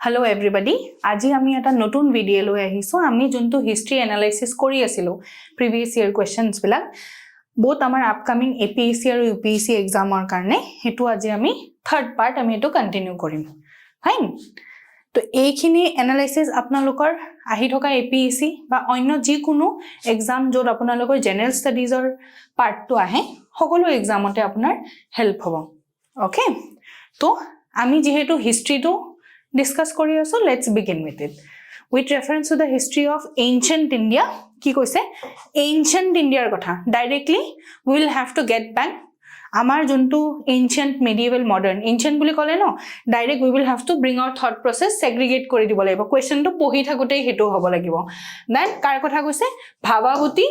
Hello everybody. আজি আমি এটা নতুন ভিডিও লৈ আহিছো আমি যোনটো হিষ্ট্ৰি এনালাইসিস কৰি আছিলো প্ৰিভিয়াস ইয়াৰ কোৱেশ্চনছ বিলাক both আমাৰ আপকামিং APSC আৰু UPSC এক্সামৰ কাৰণে হেতু আজি আমি থাৰ্ড পাৰ্ট আমি এটো কন্টিনিউ কৰিম ফাইন তো এইখিনি এনালাইসিস আপোনালোকৰ আহি থকা APSC বা অন্য যি কোনো এক্সাম যত আপোনালোকৰ জেনাৰেল ষ্টাডিজৰ পাৰ্টটো আহে সকলো এক্সামতে আপোনাৰ হেল্প হ'ব ওকে তো আমি যেহেতু হিষ্ট্ৰিটো discuss kori aso let's begin with it with reference to the history of ancient India ki koise ancient India kotha directly we will have to get back amar juntu ancient medieval modern ancient boli kole no direct we will have to bring our thought process segregate kori dibo lagibo question to pohi thakute hetu hobo lagibo then kar kotha koise Bhabavati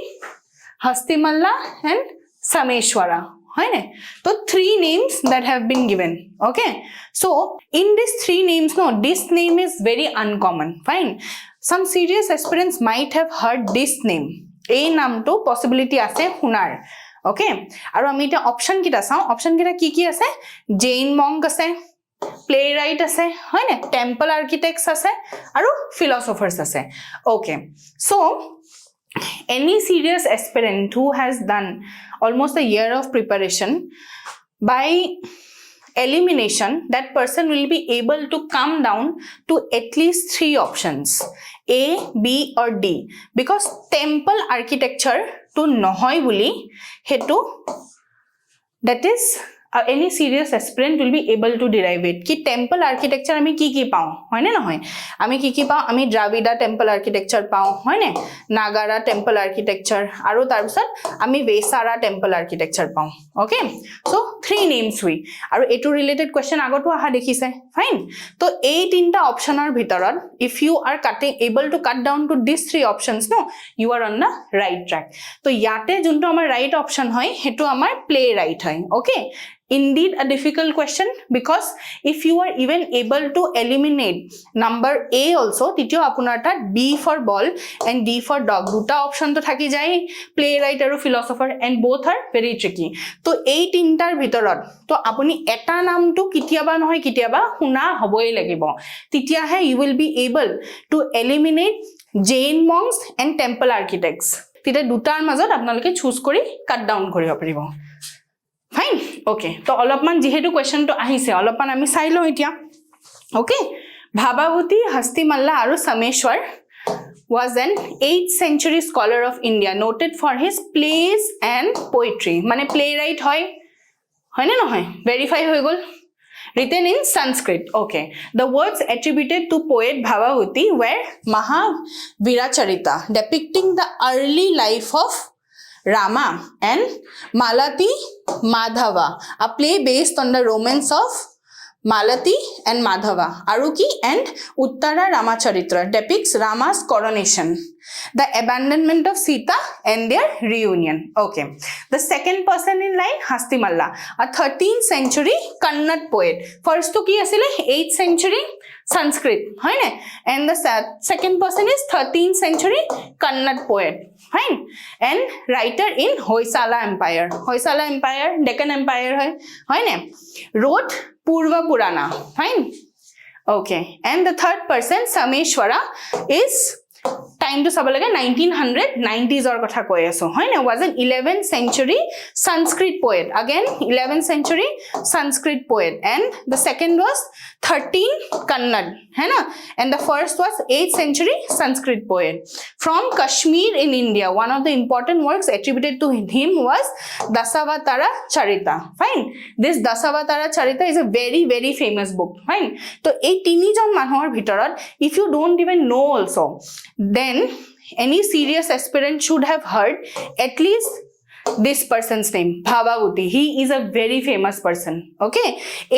Hastimalla and Sameshwara right so three names that have been given okay so in these three names no this name is very uncommon fine some serious aspirants might have heard this name a naam to possibility ase hunar okay aru ami eta option kita sao option kita ki ase Jain monk ase playwright ase hoy na temple architects ase aru philosophers ase okay so any serious aspirant who has done almost a year of preparation by elimination that person will be able to come down to at least 3 options A B or D because temple architecture to nohoy buli hetu that is any serious aspirant will be able to derive it ki temple architecture ami ki pao hoy na hoy ami ki pao ami Dravida temple architecture pao hoy na Nagara temple architecture aru tar bisot ami Vesara temple architecture pao okay so 3 names we aru etu related question agoto aha dekhise fine to ei tinta option ar bitorat if you are able to cut down to these 3 options no you are on the right track to yate junto amar right option hoy hetu amar playwright hoy okay indeed a difficult question because if you are even able to eliminate number A also titio apunar ta B for ball and D for dog duta option to thaki jai playwright aru philosopher and both are very tricky to ei tintar bitorat to apuni eta naam to kitiaba nohoy kitiaba huna hoboi lagibo titia he you will be able to eliminate Jain monks and temple architects tite dutar majot apnaloke choose kori cut down koribo paribo fine okay to alopman jehetu question to ahise alopman ami sai lo etia okay Bhabavati Hastimalla aru Sameshwar was an 8th century scholar of India noted for his plays and poetry mane playwright hoy na nohoy verify hoy gol written in Sanskrit okay the words attributed to poet Bhabavati were Mahaviracharita depicting the early life of Rama and Malati Madhava a play based on the romance of Malati and Madhava Aruki and Uttara Ramacharitra depicts Rama's coronation the abandonment of Sita and their reunion okay the second person in line Hastimalla a 13th century Kannada poet first to ki asile 8th century Sanskrit hoy na and the second person is 13th century Kannada poet fine and writer in Hoysala empire Deccan empire hoy na wrote Purva Purana fine okay and the third person Sameshwara is time to sabalaga 1990s or kotha koi aso hoy na was an 11th century Sanskrit poet again 11th century Sanskrit poet and the second was 13 Kannada hai na and the first was 8th century Sanskrit poet from Kashmir in India one of the important works attributed to him was Dasavatara Charita fine this Dasavatara Charita is a very very famous book fine to ei tini jon manhor bitorat if you don't even know also then any serious aspirant should have heard at least this person's name Bhabavati he is a very famous person okay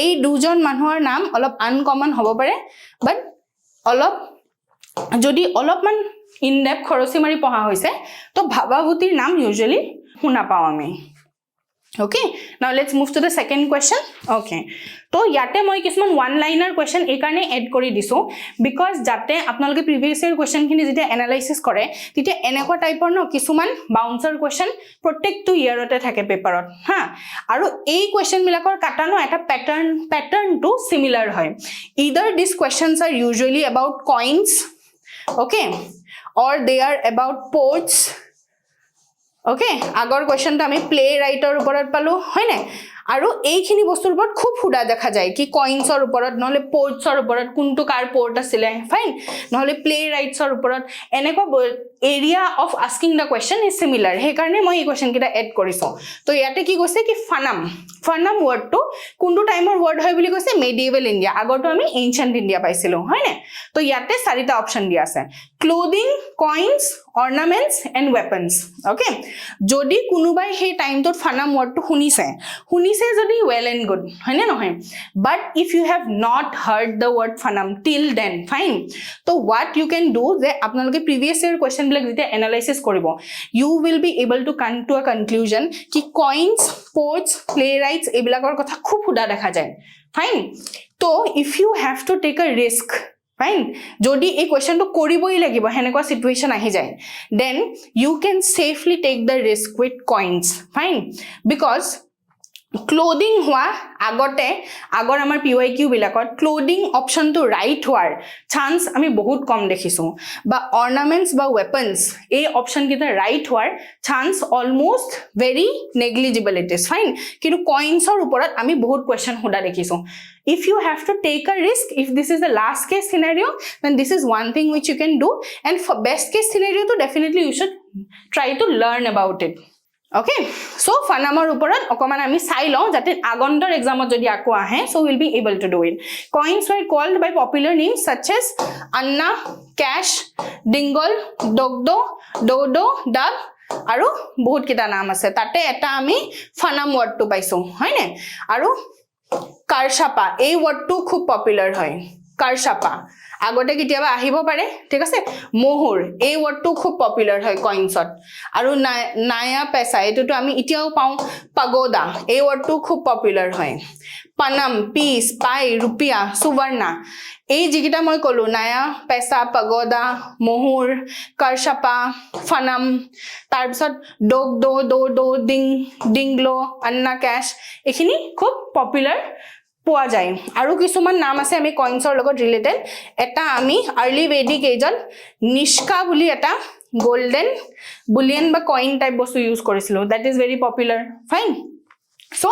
ei dujon manhor naam olop uncommon hobo pare but olop jodi olop man in depth khorosi mari poha hoise to Bhabavatir naam usually huna pao ami Okay, now let's move to the second question. Okay, to yate moi kisman one liner question e karone add kori disu because jate apnaloke previous year question khini jete analysis kore tite eneko type no kisuman bouncer question protect to year ote thake paper ot ha aru ei question milakor katano eta pattern to similar hoy. Either these questions are usually about coins, okay, or they are about ports. Okay, আগৰ কোৱেশ্চনটা আমি play ৰাইটৰ ওপৰত পালো হয় না আৰু এইখিনি বস্তুৰ ওপৰত খুব ফুডা দেখা যায় কি কইনছৰ ওপৰত নহলে পোৰ্টছৰ ওপৰত কোনটো কাৰ পোৰ্ট আছিল ফাইন নহলে প্লে ৰাইটছৰ ওপৰত এনেকুৱা area of asking the question is similar হে কাৰণে মই এই কোৱেশ্চন কিটা এড কৰিছো তো ইয়াতে কি কৈছে কি ফানাম ওয়াৰ্ডটো কোনটো টাইমৰ ওয়াৰ্ড হয় বুলি কৈছে মেডিয়েভেল ইন্ডিয়া আগৰটো আমি এনশিয়েন্ট ইন্ডিয়া পাইছিলো হয় না তো ইয়াতে চাৰিটা অপচন দিয়া আছে clothing coins ornaments and weapons. Okay, jodi kunubai he time tot fanam word to hunise jodi well and good hoy na nohoy but if you have not heard the word fanam till then fine so what you can do je apnaloke previous year question bilak jete analysis koribo you will be able to come to a conclusion ki coins ports playwrights ebilakor kotha khub huda dekha jay fine so if you have to take a risk fine jodi ei question to koriboi lagibo henekwa situation ahi jay then you can safely take the risk with coins fine because clothing hua agote agor amar pyq bilakot clothing option to right hoar chance ami bahut kom dekhisu ba ornaments ba weapons ei option kita right hoar chance almost very negligible it is fine kintu coins or uporat ami bahut question hoda dekhisu if you have to take a risk if this is the last case scenario then this is one thing which you can do and for best case scenario to definitely you should try to learn about it. Okay, so fanamar uporat okoman ami sai lo jate agontor exam jodi ako ahe so we'll be able to do it. Coins were called by popular names such as anna, cash, dingle, dogdo, dodo, duck aru bahut kita naam ase tate eta ami fanam word to paiso hoy ne aru karshapa ei word to khub popular hoy karshapa agote kitiaba ahibo pare thik ase mohur ei word to khub popular hoy coinsot aru naya paisa etu to ami itiao pau pagoda ei word to khub popular hoy panam piece pai rupia suvarna ei jigita moi kolu naya paisa pagoda mohur karshapa fanam tar bisot do dinglo anna cash ekhini khub popular পোৱা যায় আৰু কিছুমান নাম আছে আমি কইনছৰ লগত related এটা আমি আৰ্লি ভেদিক এজন নিষ্কা বুলি এটা গোল্ডেন বুলিয়ন বা কইন টাইপ বস্তু ইউজ কৰিছিল that is very popular fine so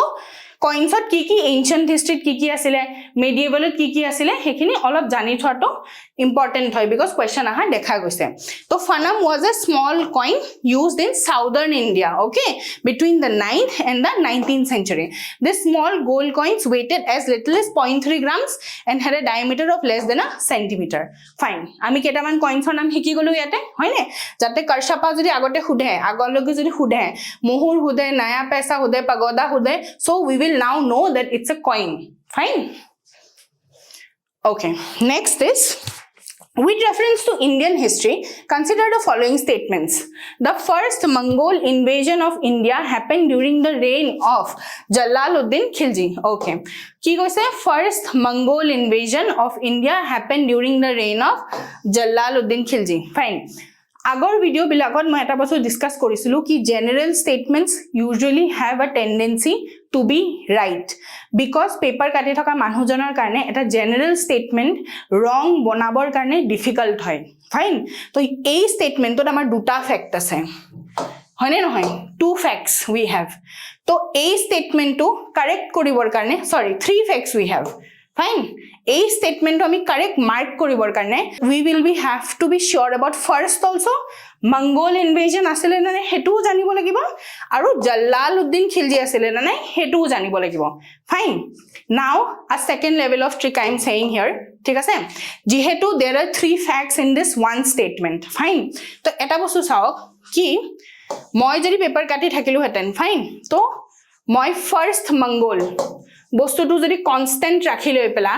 কইনছত কি এনশিয়েন্ট হিষ্ট্ৰীত কি আছিল মেডিয়েভেলত কি আছিল হেখিনি অলপ জানি থোৱাটো important hoy because question aha dekha goise to fanam was a small coin used in southern India okay between the 9th and the 19th century this small gold coins weighted as little as 0.3 grams and had a diameter of less than a centimeter fine ami ketaman coins or naam hiki golu yate hoy ne jate karshapa jodi agote hude agologe jodi hude mohur hude naya paisa hude pagoda hude so we will now know that it's a coin fine okay next is with reference to Indian history, consider the following statements. The first Mongol invasion of India happened during the reign of Jalaluddin Khilji. Okay. Ki goise first Mongol invasion of India happened during the reign of Jalaluddin Khilji. Fine. Agor video bilakot moi eta bostu discuss korisilu ki general statements usually have a tendency to be right because paper kati thoka manhujonar karone eta general statement wrong bonabor karone difficult hoy fine to ei statement to amar duta fact ase hoine no hoy two facts we have to ei statement to correct koribor karone sorry three facts we have fine ei statement to ami correct mark koribor karone we will be have to be sure about first also Mongol invasion asile na ne hetu janibo lagibo aru Jalaluddin Khilji asile na ne hetu janibo lagibo fine now a second level of trick I am saying here ঠিক আছে যেহেতু there are three facts in this one statement fine to eta bostu saok ki moi jodi paper kati thakilu heten fine to moi first Mongol বস্তুটো যদি constant ৰাখি লৈ পেলা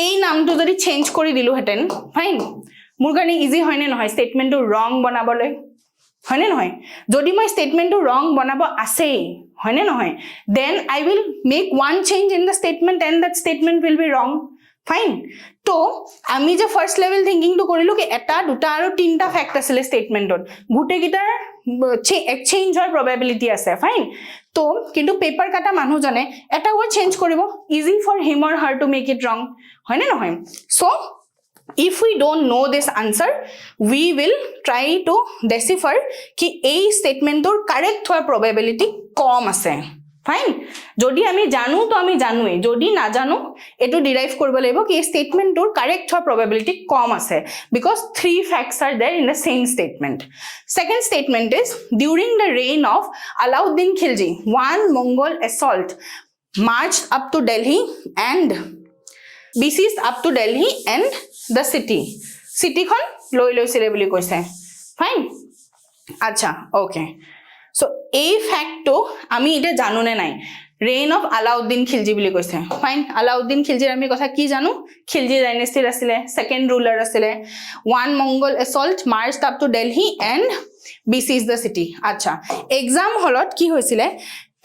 এই নামটো যদি চেঞ্জ কৰি দিলু হেতেন ফাইন মোৰ কাৰণে ইজি হয়নে নহয় স্টেটমেন্টটো ৰং বনাবলৈ হয়নে নহয় যদি মই স্টেটমেন্টটো ৰং বনাব আছে হয়নে নহয় then I will make one change in the statement and that statement will be wrong fine তো আমি যে ফার্স্ট লেভেল থিংকিং তো কৰিলো কি এটা দুটা আৰু তিনটা ফ্যাক্ট আছিল স্টেটমেন্টত গুটে গিটাৰ এক্সচেঞ্জ হোৱাৰ probability আছে ফাইন তো কিন্তু পেপাৰ কাটা মানুহ জানে এটা ওয়াৰ্ড চেঞ্জ কৰিব easy for him or her to make it wrong হয়নে নহয় so if we don't know this answer we will try to decipher ki ei statement tor correct hoar probability kom ase fine jodi ami janu to ami janui jodi na janu etu derive koribo laibo ki statement tor correct hoar probability kom ase because three facts are there in the same statement second statement is during the reign of Alauddin Khilji one Mongol assault marched up to Delhi and besieged up to Delhi and the city khon loi loisile boli koise fine acha okay so a fact to ami ite janu ne nai reign of Alauddin Khilji boli koise fine Alauddin Khilji ami kotha ki janu Khilji dynasty asile second ruler asile one Mongol assault marched up to Delhi and besieged the city acha exam holot ki hoisile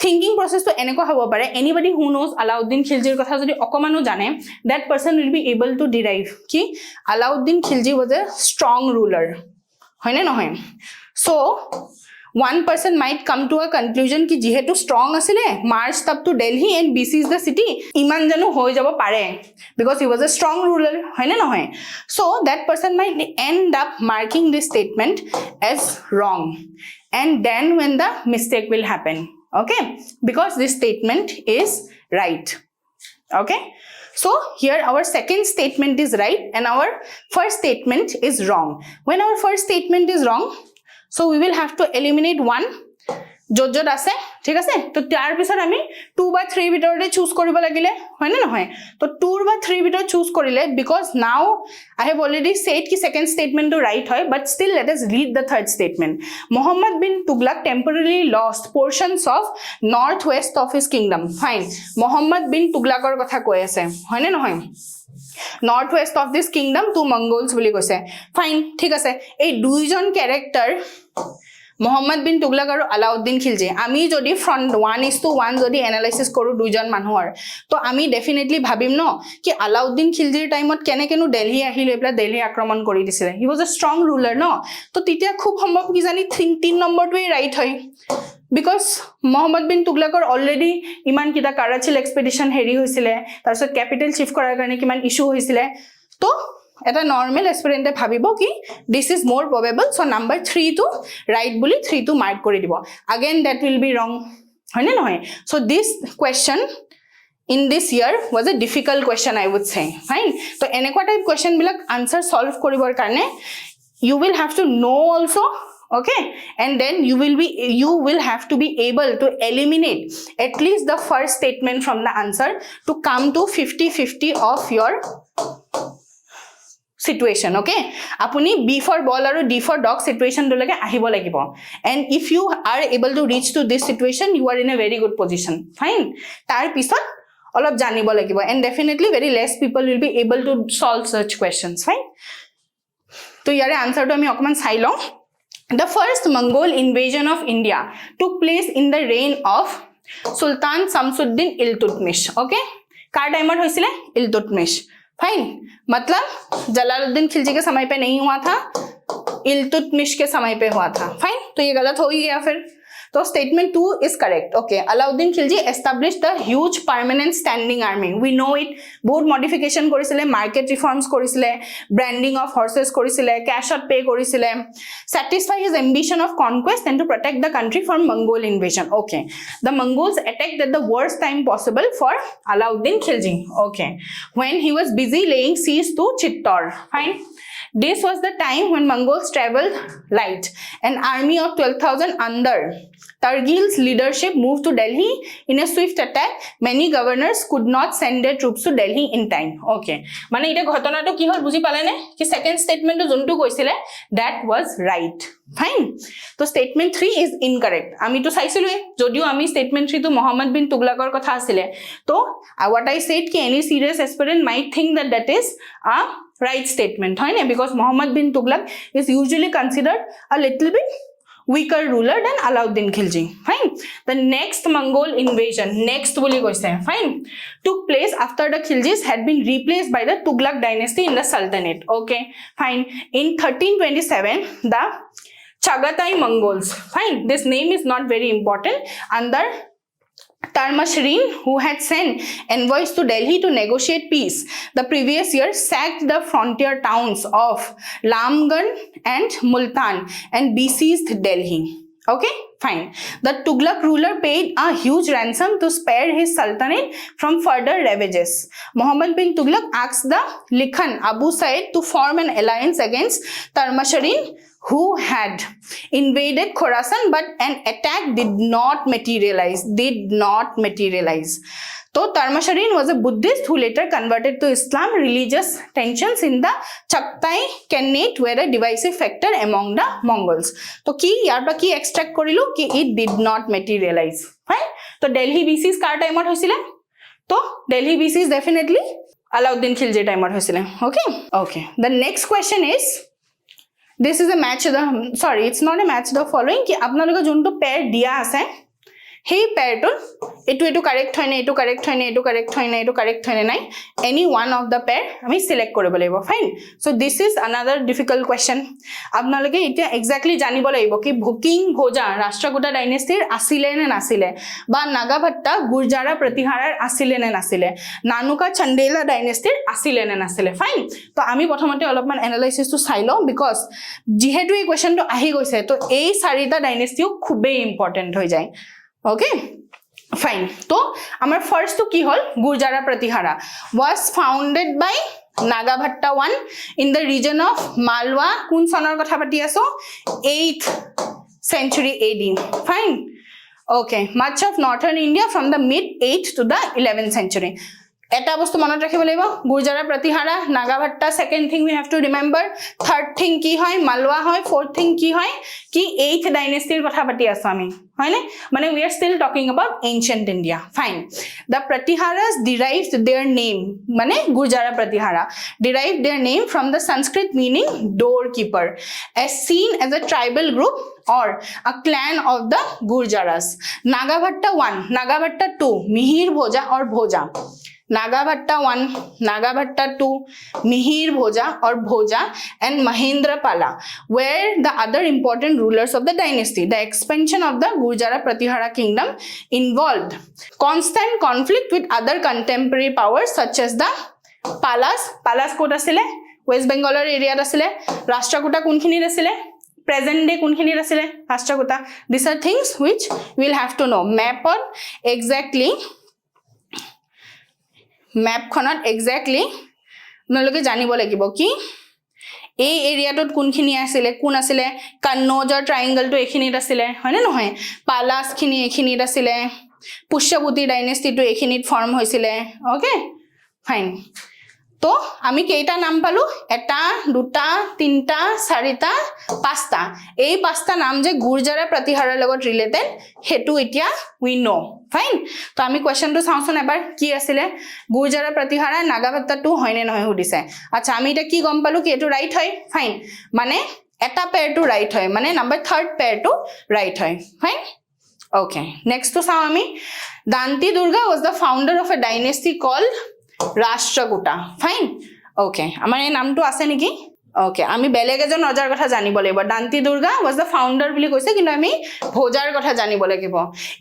thinking process to eneko hobo pare anybody who knows Alauddin Khilji's kotha jodi okomanu jane that person will be able to derive ki Alauddin Khilji was a strong ruler hoine no hoy so one person might come to a conclusion ki jehetu strong asile marched up to Delhi and besieged the city iman janu hoy jabo pare because he was a strong ruler hoine no hoy so that person might end up marking this statement as wrong and then when the mistake will happen okay because this statement is right okay so here our second statement is right and our first statement is wrong when our first statement is wrong so we will have to eliminate one jojot ase ঠিক আছে তো তার পিছত আমি 2 বা 3 ভিতৰতে choose কৰিব লাগিলে হয়নে নহয় তো 2 বা 3 ভিতৰত চুজ কৰিলে because now I have already said ki second statement to right hoy but still let us read the third statement Muhammad bin Tughlaq temporarily lost portions of northwest of his kingdom fine Muhammad bin Tughlaqৰ কথা কৈ আছে হয়নে নহয় northwest of this kingdom to Mongols বুলি কৈছে fine ঠিক আছে এই দুইজন character Muhammad bin Tughlaq aru Alauddin Khilji ami jodi front 1:1 jodi analysis koru duijon manuhor to ami definitely bhabim no ki Alauddin Khiljir time ot kene kenu Delhi ahile epla Delhi akraman kori disile he was a strong ruler no to titia khub hombab ki jani 3 number to right hoy because Muhammad bin Tughlaq already iman kita Karachil expedition heri hoisile tarso capital shift korar karone kiman issue hoisile to এটা normal এসপিরেন্টে ভাবিব কি this is more probable so number 3 to right বুলি 3 to mark কৰি দিব again that will be wrong হয়নে নহয় so this question in this year was a difficult question I would say fine so এনেকুৱা type question বিলাক answer solve কৰিবৰ কাৰণে you will have to know also okay and then you will have to be able to eliminate at least the first statement from the answer to come to 50-50 of your situation okay apuni B for ball aru D for dog situation do lage ahibo lagibo and if you are able to reach to this situation you are in a very good position fine tar pisot olop janibo lagibo and definitely very less people will be able to solve such questions fine to yare answer to ami okman sai long the first Mongol invasion of India took place in the reign of Sultan Samsuddin Iltutmish okay kar timer hoisile Iltutmish fine मतलब जलालुद्दीन खिलजी के समय पे नहीं हुआ था इल्तुतमिश के समय पे हुआ था फाइन तो ये गलत हो ही गया फिर तो statement 2 is correct okay Alauddin Khilji established the huge permanent standing army we know it বহুত modification কৰিছিলে market reforms কৰিছিলে branding of horses কৰিছিলে cash out pay কৰিছিলে satisfy his ambition of conquest and to protect the country from Mongol invasion okay the Mongols attacked at the worst time possible for Alauddin Khilji okay when he was busy laying siege to Chittor fine this was the time when Mongols traveled light an army of 12,000 under Targil's leadership moved to Delhi in a swift attack many governors could not send their troops to Delhi in time okay mane ita ghotona to ki hol buji pale ne ki second statement to jontu koisile that was right fine so statement 3 is incorrect ami to saisilu jodio ami statement 3 to Muhammad bin Tughlaqor kotha asile to what I said ki any serious aspirant might think that is a right statement hoy na because Muhammad bin Tughlaq is usually considered a little bit weaker ruler than Alauddin Khilji. Fine. The next Mongol invasion, next boli koise, fine, took place after the Khiljis had been replaced by the Tughlaq dynasty in the Sultanate. Okay, fine. In 1327, the Chagatai Mongols, fine, this name is not very important, under Tarmashirin, who had sent envoys to Delhi to negotiate peace the previous year, sacked the frontier towns of Lamgarh and Multan and besieged Delhi. Okay, fine. The Tughlaq ruler paid a huge ransom to spare his sultanate from further ravages. Muhammad bin Tughlaq asked the Likhan Abu Said to form an alliance against Tarmashirin, who had invaded Khorasan, but an attack did not materialize. So Tarmashirin was a Buddhist who later converted to Islam. Religious tensions in the Chagatai Khanate were a divisive factor among the Mongols. So ki yarpa ki extract korilu ki it did not materialize. Fine. So Delhi BCs car time out hoisile. So Delhi BCs definitely Alauddin Khilji time out hoisile. Okay. The next question is, this is a match the, sorry, it's not a match the following ki apnaloge jonto pair dia ase hey pair to etu correct hoine, etu correct hoine, etu correct hoine, etu correct hoine nai, any one of the pair ami select koribo lagibo. Fine. So this is another difficult question. apnaloge etia exactly janibo lagibo ki Bhuking Bhoja Rashtrakuta dynasty asile ne nasile, ba Nagabhatta Gurjara Pratiharar asile ne nasile, Nanuka Chandela dynasty asile ne nasile. Fine. So ami prothomote olopman analysis to sai lo, because jihetu ei question to ahi goise to ei sarita dynasty o khube important hoi jay. Okay, fine. So our first to ki hol Gurjara Pratihara was founded by Nagabhatta I in the region of Malwa. Kun sonar kotha pati aso 8th century AD. Fine. Okay, much of northern India from the mid 8th to the 11th century. এটা বস্তু মনত ৰাখিব লাগিব, গুৰজাৰা প্ৰতিহাৰা, নাগাভাট্টা, second thing we have to remember, third thing কি হয়, মালৱা হয়, fourth thing কি হয়, কি 8th dynasty কথা পাতি আছো আমি, হয়নে? মানে we are still talking about ancient India. Fine. The Pratiharas derived their name, মানে গুৰজাৰা প্ৰতিহাৰা derived their name from the Sanskrit meaning doorkeeper, as seen as a tribal group or a clan of the Gurjaras. Nagabhatta 1, Nagabhatta 2, Mihir Bhoja or Bhoja. Nagabhatta 1, Nagabhatta 2, Mihir Bhoja or Bhoja, and Mahendrapala were the other important rulers of the dynasty. The expansion of the Gurjara Pratihara kingdom involved constant conflict with other contemporary powers such as the Palas. Palas kot asile? West Bengal area asile. Rashtrakuta kunkhini asile? Present day kunkhini asile? Rashtrakuta. These are things which we will have to know. Map on exactly. Map khonat exactly আপোনালোকে জানিব লাগিব কি এই এৰিয়াটোত কোনখিনি আছিল, কোন আছিল, কান্নৌজৰ ট্ৰায়াঙ্গলটো এখিনিত আছিল, হয়নে নহয়, পালাস খিনি এখিনিত আছিল, পুষ্যভূতি ডাইনেষ্টিটো এখিনিত ফৰ্ম হৈছিল. Okay, fine. তো আমি কেইটা নাম পালো, এটা, দুটা, তিনটা, চাৰিটা, পাঁচটা. এই পাঁচটা নাম যে গুৰজাৰা প্ৰতিহাৰৰ লগত ৰিলেটেড হেতু এতিয়া we know. Fine. তো আমি কোৱেশ্চনটো চাওঁচোন এবাৰ, কি আছিল, গুৰজাৰা প্ৰতিহাৰা নাগাভাট্টা 2 হয়নে নহয় সুধিছে. আচ্ছা, আমি এটা কি গম পালো কি এটো ৰাইট হয়. ফাইন. মানে এটা পেয়াৰটো ৰাইট হয়, মানে নাম্বাৰ 3rd পেয়াৰটো ৰাইট হয়. ফাইন. Okay, next to চাও আমি, Danti Durga was the founder of a dynasty called Rashtrakuta. Fine. Okay, আমাৰ এই নামটো আছে নেকি? Okay, আমি বেলেগ এজন ৰজাৰ কথা জানিব লাগিব. Danti Durga was the founder বুলি কৈছে, কিন্তু আমি ভোজাৰ কথা জানিব লাগিব.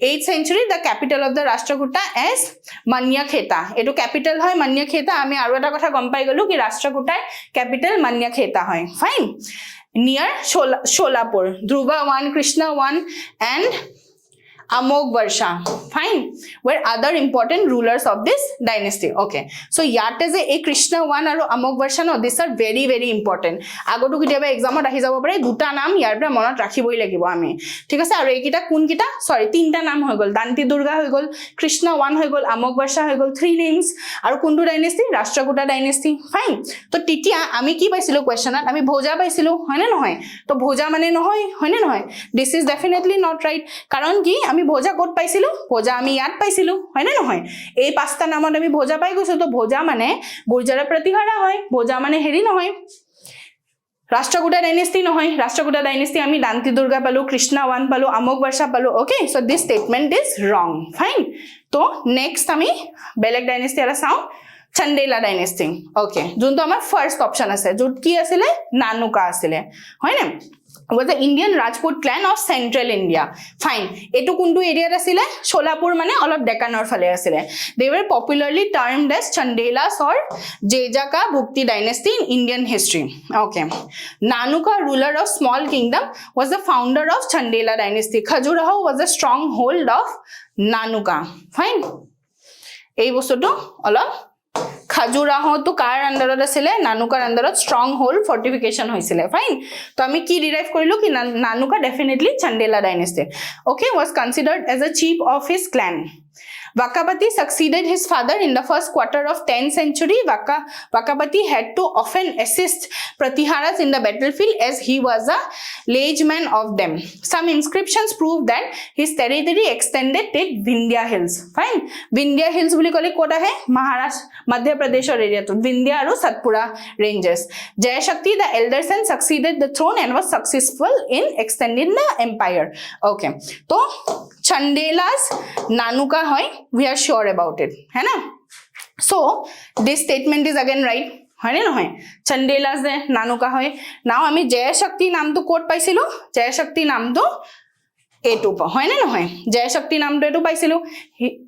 8th century the capital of the Rashtrakuta as Manyakheta. এটো ক্যাপিটাল হয় Manyakheta. আমি আৰু এটা কথা গম পাই গলো কি Rashtrakuta ক্যাপিটাল Manyakheta হয়. Fine. Near Sholapur. Dhruva 1, Krishna 1 and Amogvarsha, fine, were other important rulers of this dynasty. Okay, so yate je a Krishna 1 aru Amogvarsha no, these are very very important. Agotu kitiaba exam ot ahi jabo pare, duta naam yar pora monot rakhiboi lagibo ami, thik ase. Aru ekita kun kita, sorry, tinta naam hoy gol, Danti Durga hoy gol, Krishna 1 hoy gol, Amogvarsha hoy gol, 3 names. Aru kuntu dynasty, Rashtrakuta dynasty. Fine. To titia ami ki paisilo question at, ami bhoja paisilo, hoyne nohoy, to bhoja mane nohoy, hoyne nohoy, this is definitely not right. Karon ki আমি ভোজা coat পাইছিলো, ভোজা আমি ইয়াত পাইছিলো, হয় না নহয়, এই পাঁচটা নামত আমি ভোজা পাই গৈছো. তো ভোজা মানে গুৰজাৰা প্ৰতিহাৰা হয়, ভোজা মানে হেৰি নহয় Rashtrakuta dynasty নহয়, Rashtrakuta dynasty আমি Danti Durga পালো, Krishna 1 পালো, Amok Varsha পালো. Okay, so this statement is wrong. Fine. So next আমি বেলেগ dynasty এটা চাও, Chandela dynasty. Okay, যোনটো আমাৰ first option আছে, যোট কি আছিলে Nanuka আছিলে, হয় না? Was the Indian Rajput clan of Central India. Fine. Etu kuntu area asile Sholapur mane olop Deccanor phale asile. They were popularly termed as Chandelas or Jejaka Bhukti dynasty in Indian history. Okay. Nanuka, ruler of small kingdom, was the founder of Chandela dynasty. Khajuraho was a stronghold of Nanuka. Fine. Ei bostoto olop Khajuraho to কাৰ আন্ডাৰত আছিলে নানুকাৰ আন্ডাৰত strong hold ফৰ্টিফিকেশন হৈছিলে fine তো আমি কি derive কৰিলো কি নানুকা definitely Chandela dynasty okay was considered as a chief of his clan. Vakapati succeeded his father in the first quarter of 10th century. Vakapati had to often assist Pratiharas in the battlefield as he was a liege man of them. Some inscriptions prove that his territory extended till Vindhya Hills. Fine. Vindhya Hills boli kole kota hai Maharashtra, Madhya Pradesh area to Vindhya aru Satpura ranges. Jayashakti the elder son succeeded the throne and was successful in extending the empire. Okay. So Chandela's Nanuka hoy, we are sure about it, hai na? So this statement is again right, hai na hoy? Chandela's de Nanuka hoy. Now ami Jayashakti naam to quote paisilo, Jayashakti naam to A2 pa, hai na hoy? Jayashakti naam to A2 paisilo.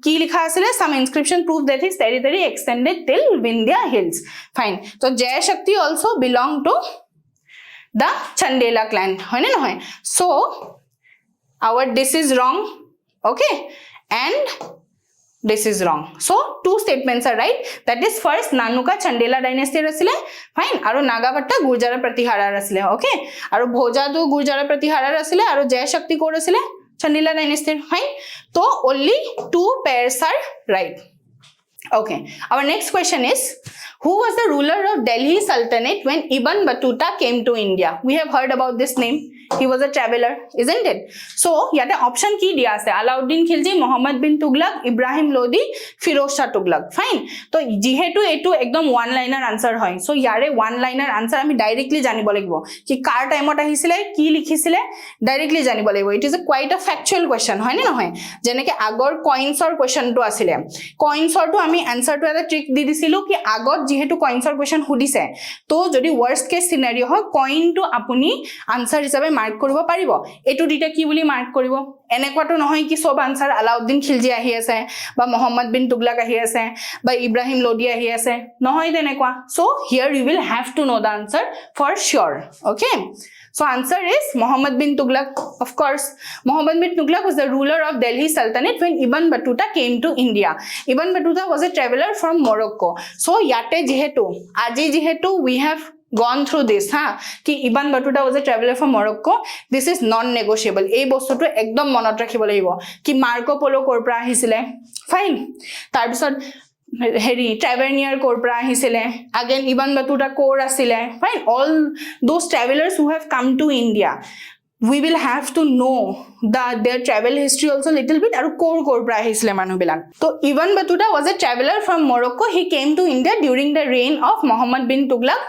Ki likha asile? Some inscription prove that his territory extended till Vindhya Hills. Fine. So Jayashakti also belonged to the Chandela clan, hai na hoy? So our this is wrong. Okay, and this is wrong. So two statements are right. That is first Nanuka Chandela dynasty asile fine aru Nagavatta Gurjara Pratihara asile. Okay, aru Bhojadu Gurjara Pratihara asile aru Jayashakti kod asile Chandela dynasty fine. So only two pairs are right. Okay, our next question is, who was the ruler of Delhi Sultanate when Ibn Battuta came to India? We have heard about this name. He was a traveler, isn't it? So yate option ki diya ase Alauddin Khilji, Muhammad bin Tughlaq, Ibrahim Lodi, Firoz Shah Tughlaq. Fine. So jihetu etu ekdom one liner answer hoy. So yare one liner answer ami directly janibo lagibo ki kar time ot ahisile ki likhisile directly janibo lagibo. It is a quite a factual question, hoy na hoy? Jeneke agor coins or question to asile coins or to ami answer to eta trick di disilu ki agot jihetu coins or question hudise to jodi worst case scenario hoy coin to apuni answer hisabe mark কৰিব পাৰিব এটো ডিটা কি বুলি mark কৰিব এনেকুৱাটো নহয় কি সব answer Alauddin Khilji আহি আছে বা মোহাম্মদ বিন তুগলাক আহি আছে বা ইব্রাহিম লোডি আহি আছে নহয় তেনেকুৱা so here you will have to know the answer for sure okay So answer is Muhammad bin Tughlaq. Of course, Muhammad bin Tughlaq was the ruler of Delhi Sultanate when Ibn Battuta came to India. Ibn Battuta was a traveler from Morocco. So yate jihetu aji jihetu we have gone through this ki Ibn Battuta was a traveler from Morocco. This is non-negotiable. Ei bostuto ekdom monot rakhibo lagibo ki Marco Polo kor pra ahisile fine tar bisot Harry Tavernier korpra ahisile again Ibn Battuta kor asile fine all those travelers who have come to India we will have to know their travel history also little bit aru kor pra ahisile manu bilak so Ibn Battuta was a traveler from Morocco. He came to India during the reign of Muhammad bin Tughlaq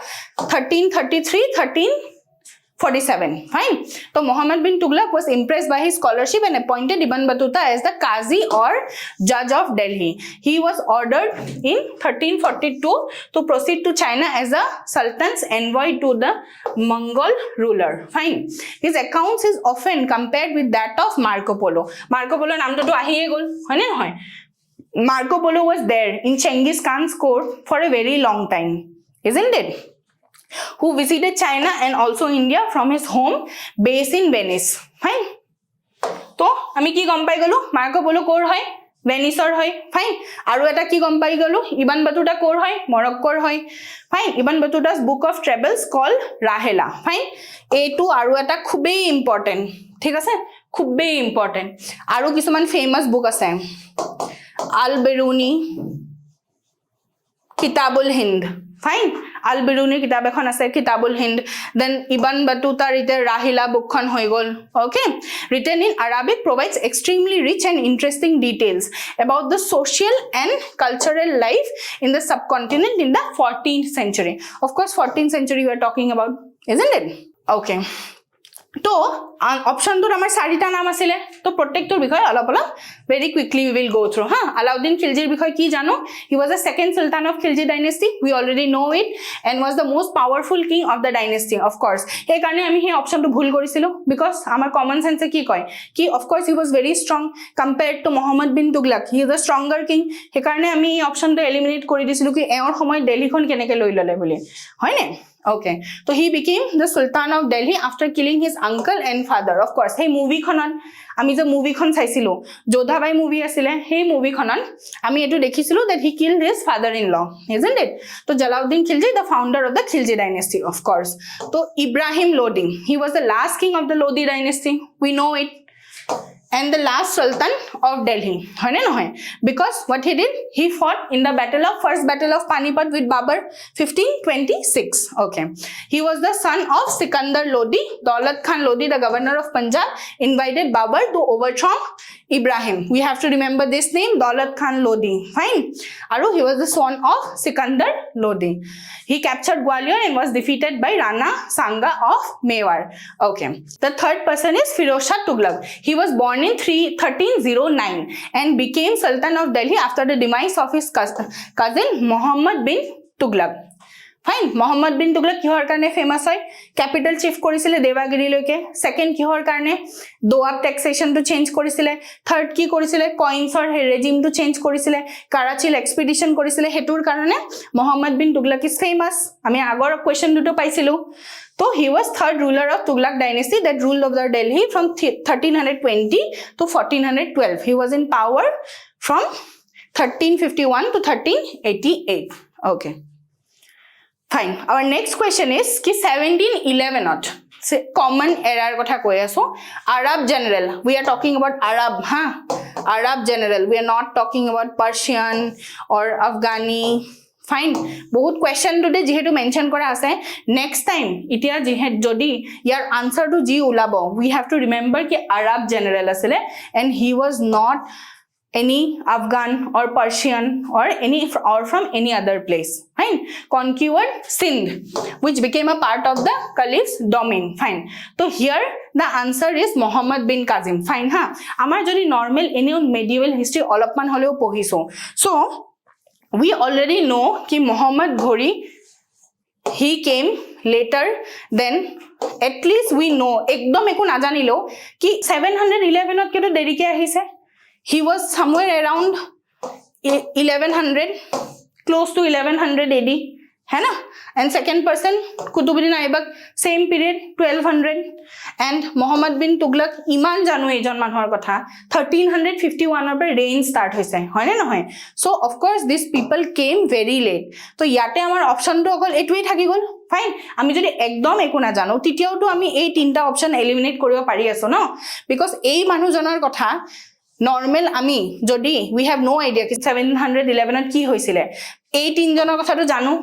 1347 fine. So Muhammad bin Tughlaq was impressed by his scholarship and appointed Ibn Battuta as the Qazi or judge of Delhi. He was ordered in 1342 to proceed to China as a sultan's envoy to the Mongol ruler. Fine. His accounts is often compared with that of Marco Polo. Marco Polo namto to ahiye gol hoy na hoy. Marco Polo was there in Genghis Khan's court for a very long time, isn't it? Who visited China and also India from his home base in Venice. Fine. So, ami ki gom pai gelu Marco Polo kor hoy Venice or hoy fine. Aru eta ki gom pai gelu Ibn Battuta kor hoy Morocco hoy fine. Ibn Battuta's book of travels called Rahela fine. A2 aru eta khubei important ঠিক আছে খুবই important আরো কিছুমান famous book আছে আল-বিরুনি কিতাবুল Hind fine Al-Biruni kitab ekhon ase Kitabul Hind then Ibn Battuta written Rahila bookkhon hoy gol okay written in Arabic provides extremely rich and interesting details about the social and cultural life in the subcontinent in the 14th century. Of course 14th century we are talking about isn't it? Okay. তো অপশনটোত আমাৰ চাৰিটা নাম আছিলে তো প্ৰত্যেকটোৰ বিষয়ে অলপ অলপ very quickly we will go through ha Alauddin Khiljiৰ বিষয়ে কি জানো he was the second sultan of Khilji dynasty we already know it and was the most powerful king of the dynasty of course এই কাৰণে আমি এই অপশনটো ভুল কৰিছিলো because আমাৰ common sense কি কয় কি of course he was very strong compared to Muhammad bin Tughlaq he is a stronger king এই কাৰণে আমি এই অপশনটো এলিমিনেট কৰি দিছিলো কি এওৰ সময় দিল্লীখন কেনেকৈ লৈ ললে বুলি হয়নে Okay, so he became the Sultan of Delhi after killing his uncle and father. Of course, hey movie khonan, ami je movie khon saisilo, Jodha Bai movie asile, hey movie khonan, ami etu dekhisilu that he killed his father-in-law, isn't it? So Jalaluddin Khilji, the founder of the Khilji dynasty, of course. So Ibrahim Lodi, he was the last king of the Lodi dynasty. We know it. And the last sultan of Delhi because what he did he fought in the first battle of Panipat with Babur 1526 okay he was the son of Sikandar Lodi Daulat Khan Lodi the governor of Punjab invited Babur to overthrow Ibrahim we have to remember this name Daulat Khan Lodi fine aru he was the son of Sikandar Lodi he captured Gwalior and was defeated by Rana Sanga of Mewar okay the third person is Firoz Shah Tughlaq he was born in 1309 and became Sultan of Delhi after the demise of his cousin Muhammad bin Tughlaq. Fine. Muhammad bin Tughlaq kihor karne famous hoy capital shift korisile Devagiri loke second kihor karne Doab taxation to change korisile third ki korisile coins or regime to change korisile Karachi expedition korisile hetur karone Muhammad bin Tughlaq is famous ami agor question duto paisilu so he was third ruler of Tughlaq dynasty that ruled over Delhi from 1320 to 1412 he was in power from 1351 to 1388 okay Fine. Our next question is ki 1711 not common error kotha koi aso Arab general we are talking about Arab Arab general we are not talking about Persian or Afghani fine bahut question today jehetu mention kora ase next time itia jodi yar answer to ji ulabo we have to remember ki Arab general asile and he was not any Afghan or Persian or from any other place fine conquered Sindh which became a part of the Caliph's domain fine so here the answer is Muhammad bin Kazim fine amar jodi normal any medieval history olopman holeo pohiso so we already know ki Muhammad Ghori he came later then at least we know ekdom eku najanilo ki 711 ot keto derike ahise he was somewhere around 1100 close to 1100 AD hai na and second person Kutubuddin Aibak same period 1200 and Muhammad bin Tughlaq iman janu ejon manhor kotha 1351 or reign start hoise hoy na noy so of course these people came very late so yate amar option to ogol etui thaki gol fine ami jodi ekdom eku na jano titiao to ami ei tinta option eliminate koribo pari aso no because ei manu jonar kotha normal ami jodi we have no idea ki 711 ot ki hoisile ei tinjonor kotha to janu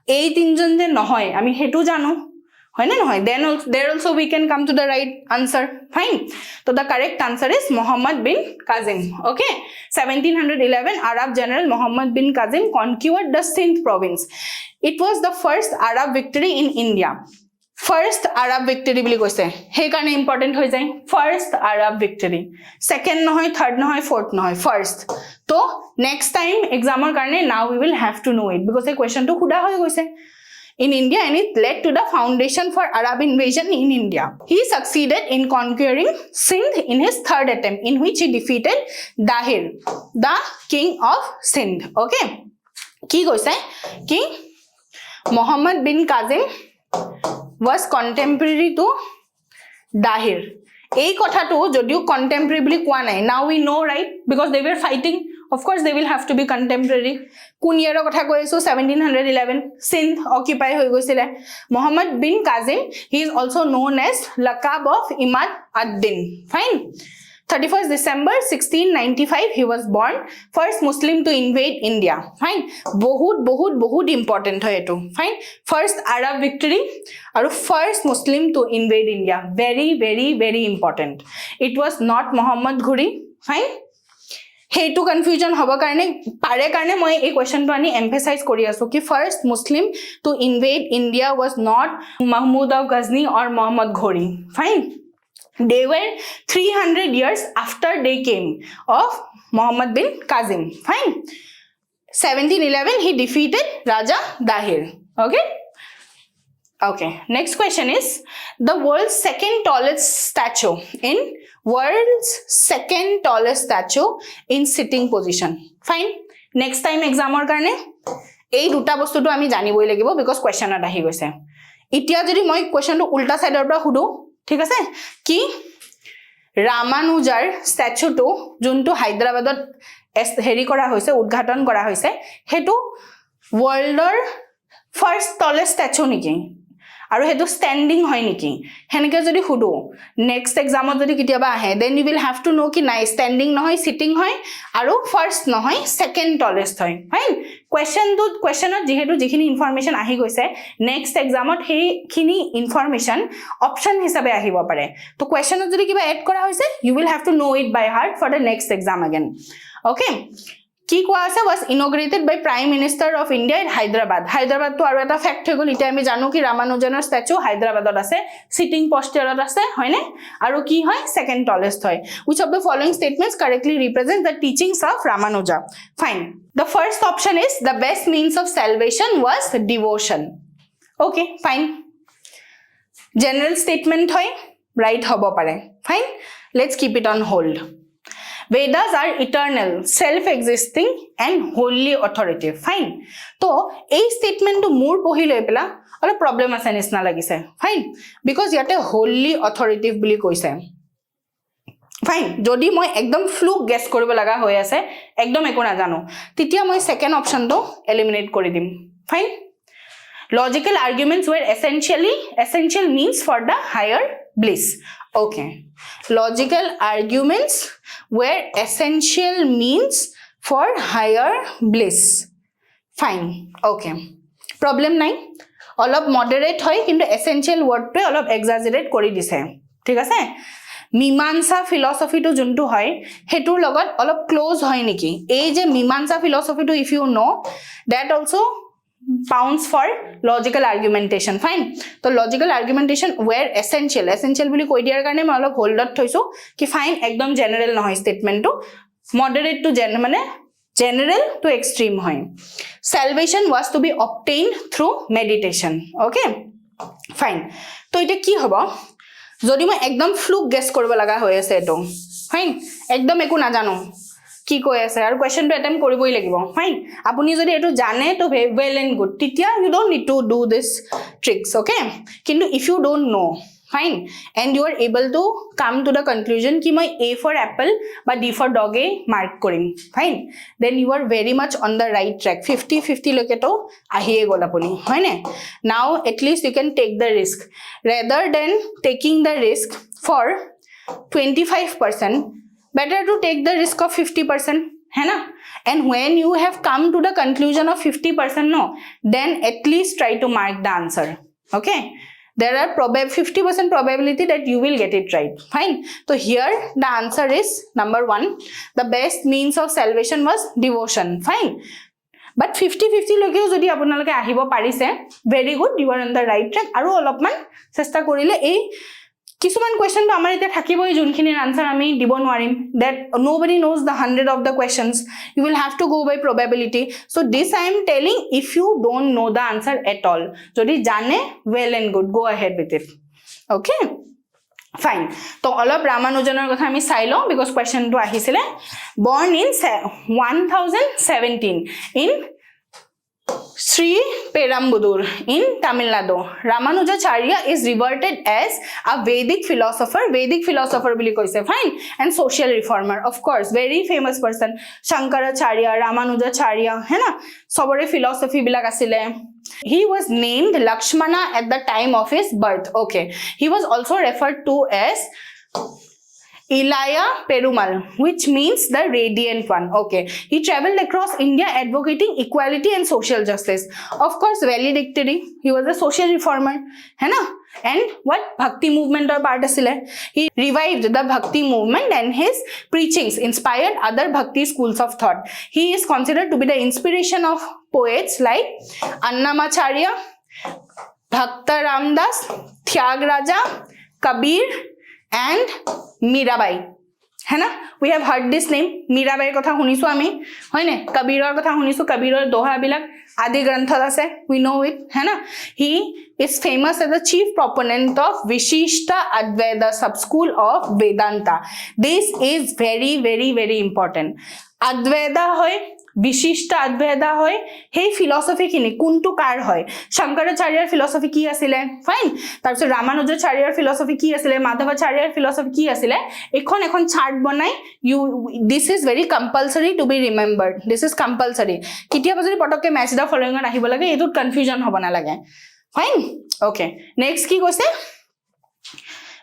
ei tinjon je nohoy ami hetu janu hoy na nohoy then also, there also we can come to the right answer fine so the correct answer is Muhammad bin Kazim okay 1711 Arab general Muhammad bin Kazim conquered the Sindh province it was the first Arab victory in India first Arab victory bili koise he karone important hoy jay first Arab victory second nohoy third nohoy fourth nohoy first to next time exam or karone now we will have to know it because a question to khuda hoy goise in India and it led to the foundation for Arab invasion in India. He succeeded in conquering Sindh in his third attempt in which he defeated Dahir, the king of Sindh. Okay. Ki goise ki Muhammad bin Kazim was contemporary to Dahir. Ei kotha to jodio contemporary bili kwa nai now we know right because they were fighting of course they will have to be contemporary kun year kotha koisu 1711 Sindh occupy hoi goisile Muhammad bin Kazim he is also known as Laqab of Imad ad-Din fine 31st December 1695 he was born first Muslim to invade India fine bahut important hoy etu fine first Arab victory aru first Muslim to invade India very important it was not Muhammad Ghori fine हेतु confusion हबो कारणे पारे कारणे মই এই কোৱেশ্চনটো আনি emphasise কৰি আছো কি first Muslim to invade India was not Mahmud of Ghazni और Mohammad Ghori fine they were 300 years after they came of Muhammad bin Kazim fine 1711 he defeated Raja Dahir okay next question is the world's second tallest statue in sitting position fine next time exam or karne ei duta bostu to ami janiboi lagibo because question at ahi goise itia jodi moi question to ulta side or pora hudu ঠিক আছে কি ৰামানুজাৰ স্ট্যাচুটো যোনটো হায়দৰাবাদত হেৰি কৰা হৈছে উদ্ঘাটন কৰা হৈছে হেতু ওয়াৰ্ল্ডৰ ফাৰ্স্ট টলেষ্ট স্ট্যাচু নেকি আৰু হেতু স্ট্যান্ডিং হয় নেকি হেনকে যদি হুডু নেক্সট এক্সামত যদি কিতিয়াবা আহে then you will have to know কি নাই স্ট্যান্ডিং নহয় সিটিং হয় আৰু ফাৰ্স্ট নহয় সেকেন্ড টলেষ্ট হয় ফাইন কোৱেশ্চনত যেহেতু যিখিনি ইনফৰমেশন আহি গৈছে নেক্সট এক্সামত হেখিনি ইনফৰমেশন অপশন হিচাপে আহিব পাৰে তো কোৱেশ্চনত যদি কিবা এড কৰা হৈছে you will have to know it by heart for the next exam again okay কি কোৱা আছে was inaugurated by prime minister of india in hyderabad তো আৰু এটা ফ্যাক্ট হৈ গল ইটা আমি জানো কি ৰামানুজনৰ স্ট্যাচু হায়দৰাবাদত আছে সিটিং পস্চাৰত আছে হয়নে আৰু কি হয় সেকেন্ড টলেষ্ট হয় which of the following statements correctly represent the teachings of ramanuja fine the first option is the best means of salvation was devotion okay fine general statement হয় right হ'ব পাৰে fine let's keep it on hold Vedas are eternal, self-existing and wholly authoritative. Fine. So, this statement to more pohi loi pela, or a problem ase nisna lagise. Fine. Because yate wholly authoritative bili koise. Fine. Jodi moi ekdom fluke guess koribo laga hoye ase, ekdom eko na jano. Titia moi second option to eliminate kori dim. Fine. Logical arguments were essential means for the higher bliss. Okay. Logical arguments were essential means for higher bliss. Fine. Okay. Problem 9. All of moderate hoy kintu essential word pe all of exaggerate kori dise. ঠিক আছে মীমাংসা philosophy to juntu hoy hetur logot all of close hoy niki ei je mimamsa philosophy to if you know that also pounds for logical argumentation fine so logical argumentation were essential buli koi diar karone moi olop hold dot thoisu ki fine ekdom general nohoy statement to moderate to general to extreme hoy salvation was to be obtained through meditation okay fine to ite ki hobo jodi moi ekdom fluke guess koribo laga hoy ase eto fine ekdom eku na jano কি কই আছে আৰু কোৱেশ্চনটো attempt কৰিবই লাগিব fine আপুনি যদি এটো জানে তো well and good তিতিয়া you don't need to do this tricks okay কিন্তু if you don't know fine and you are able to come to the conclusion ki moi A for apple বা D for dog e mark korim fine then you are very much on the right track 50-50 loke to ahiye gol apuni hoine now at least you can take the risk rather than taking the risk for 25% better to take the risk of 50% है ना and when you have come to the conclusion of 50% no then at least try to mark the answer okay there are 50% probability that you will get it right fine so here the answer is number 1 the best means of salvation was devotion fine but 50-50 loke jodi apunaloke ahibo parise very good you are on the right track aru olopman chesta korile ei কিছুমান question তো আমাৰ এটা থাকিবই যোনখিনিৰ answer আমি দিব নোৱাৰিম that nobody knows the 100 of the questions you will have to go by probability so this I am telling if you don't know the answer at all যদি জানে well and good go ahead with it okay fine to all of ramanujanar kotha ami sai lo because question to ahisile born in 1017 in Sri Perambudur in Tamil Nadu. Ramanujacharya is revered as a Vedic philosopher bili koise fine and social reformer of course very famous person Shankaracharya Ramanujacharya hai na sobore philosophy bilak asile he was named Lakshmana at the time of his birth okay he was also referred to as Ilaya Perumal, which means the radiant one. Okay, he traveled across India advocating equality and social justice. Of course, valedictory. He was a social reformer, है ना? And what Bhakti movement or part asile? He revived the Bhakti movement and his preachings inspired other Bhakti schools of thought. He is considered to be the inspiration of poets like Annamacharya, Bhakta Ramdas, Thyagaraja, Kabir, and Mirabai. है ना? We have heard this name. Mirabai কথা শুনিছো আমি, হয় না? কবিৰৰ কথা শুনিছো, কবিৰৰ দোহাবিলাক আদি গ্ৰন্থত আছে. We know it, है ना? He is famous as the chief proponent of Vishishta Advaita sub-school of Vedanta. This is very, very, very important. Advaita হয়, বিশিষ্ট আদ্বৈতা হয়, সেই ফিলসফি খিনি কোনটো কাৰ হয়? শংকৰাচাৰ্যৰ ফিলসফি কি আছিল? ফাইন। তাৰপিছত ৰামানুজাচাৰ্যৰ ফিলসফি কি আছিল? মাধৱাচাৰ্যৰ ফিলসফি কি আছিল? এখন চাৰ্ট বনাই this is very compulsory to be remembered. This is compulsory. কেতিয়াবা যদি পটককে ম্যাচ দা ফলোইঙত আহিব লাগে, এটোত কনফিউজন হ'ব নালাগে। ফাইন। ওকে, নেক্সট কি কৈছে?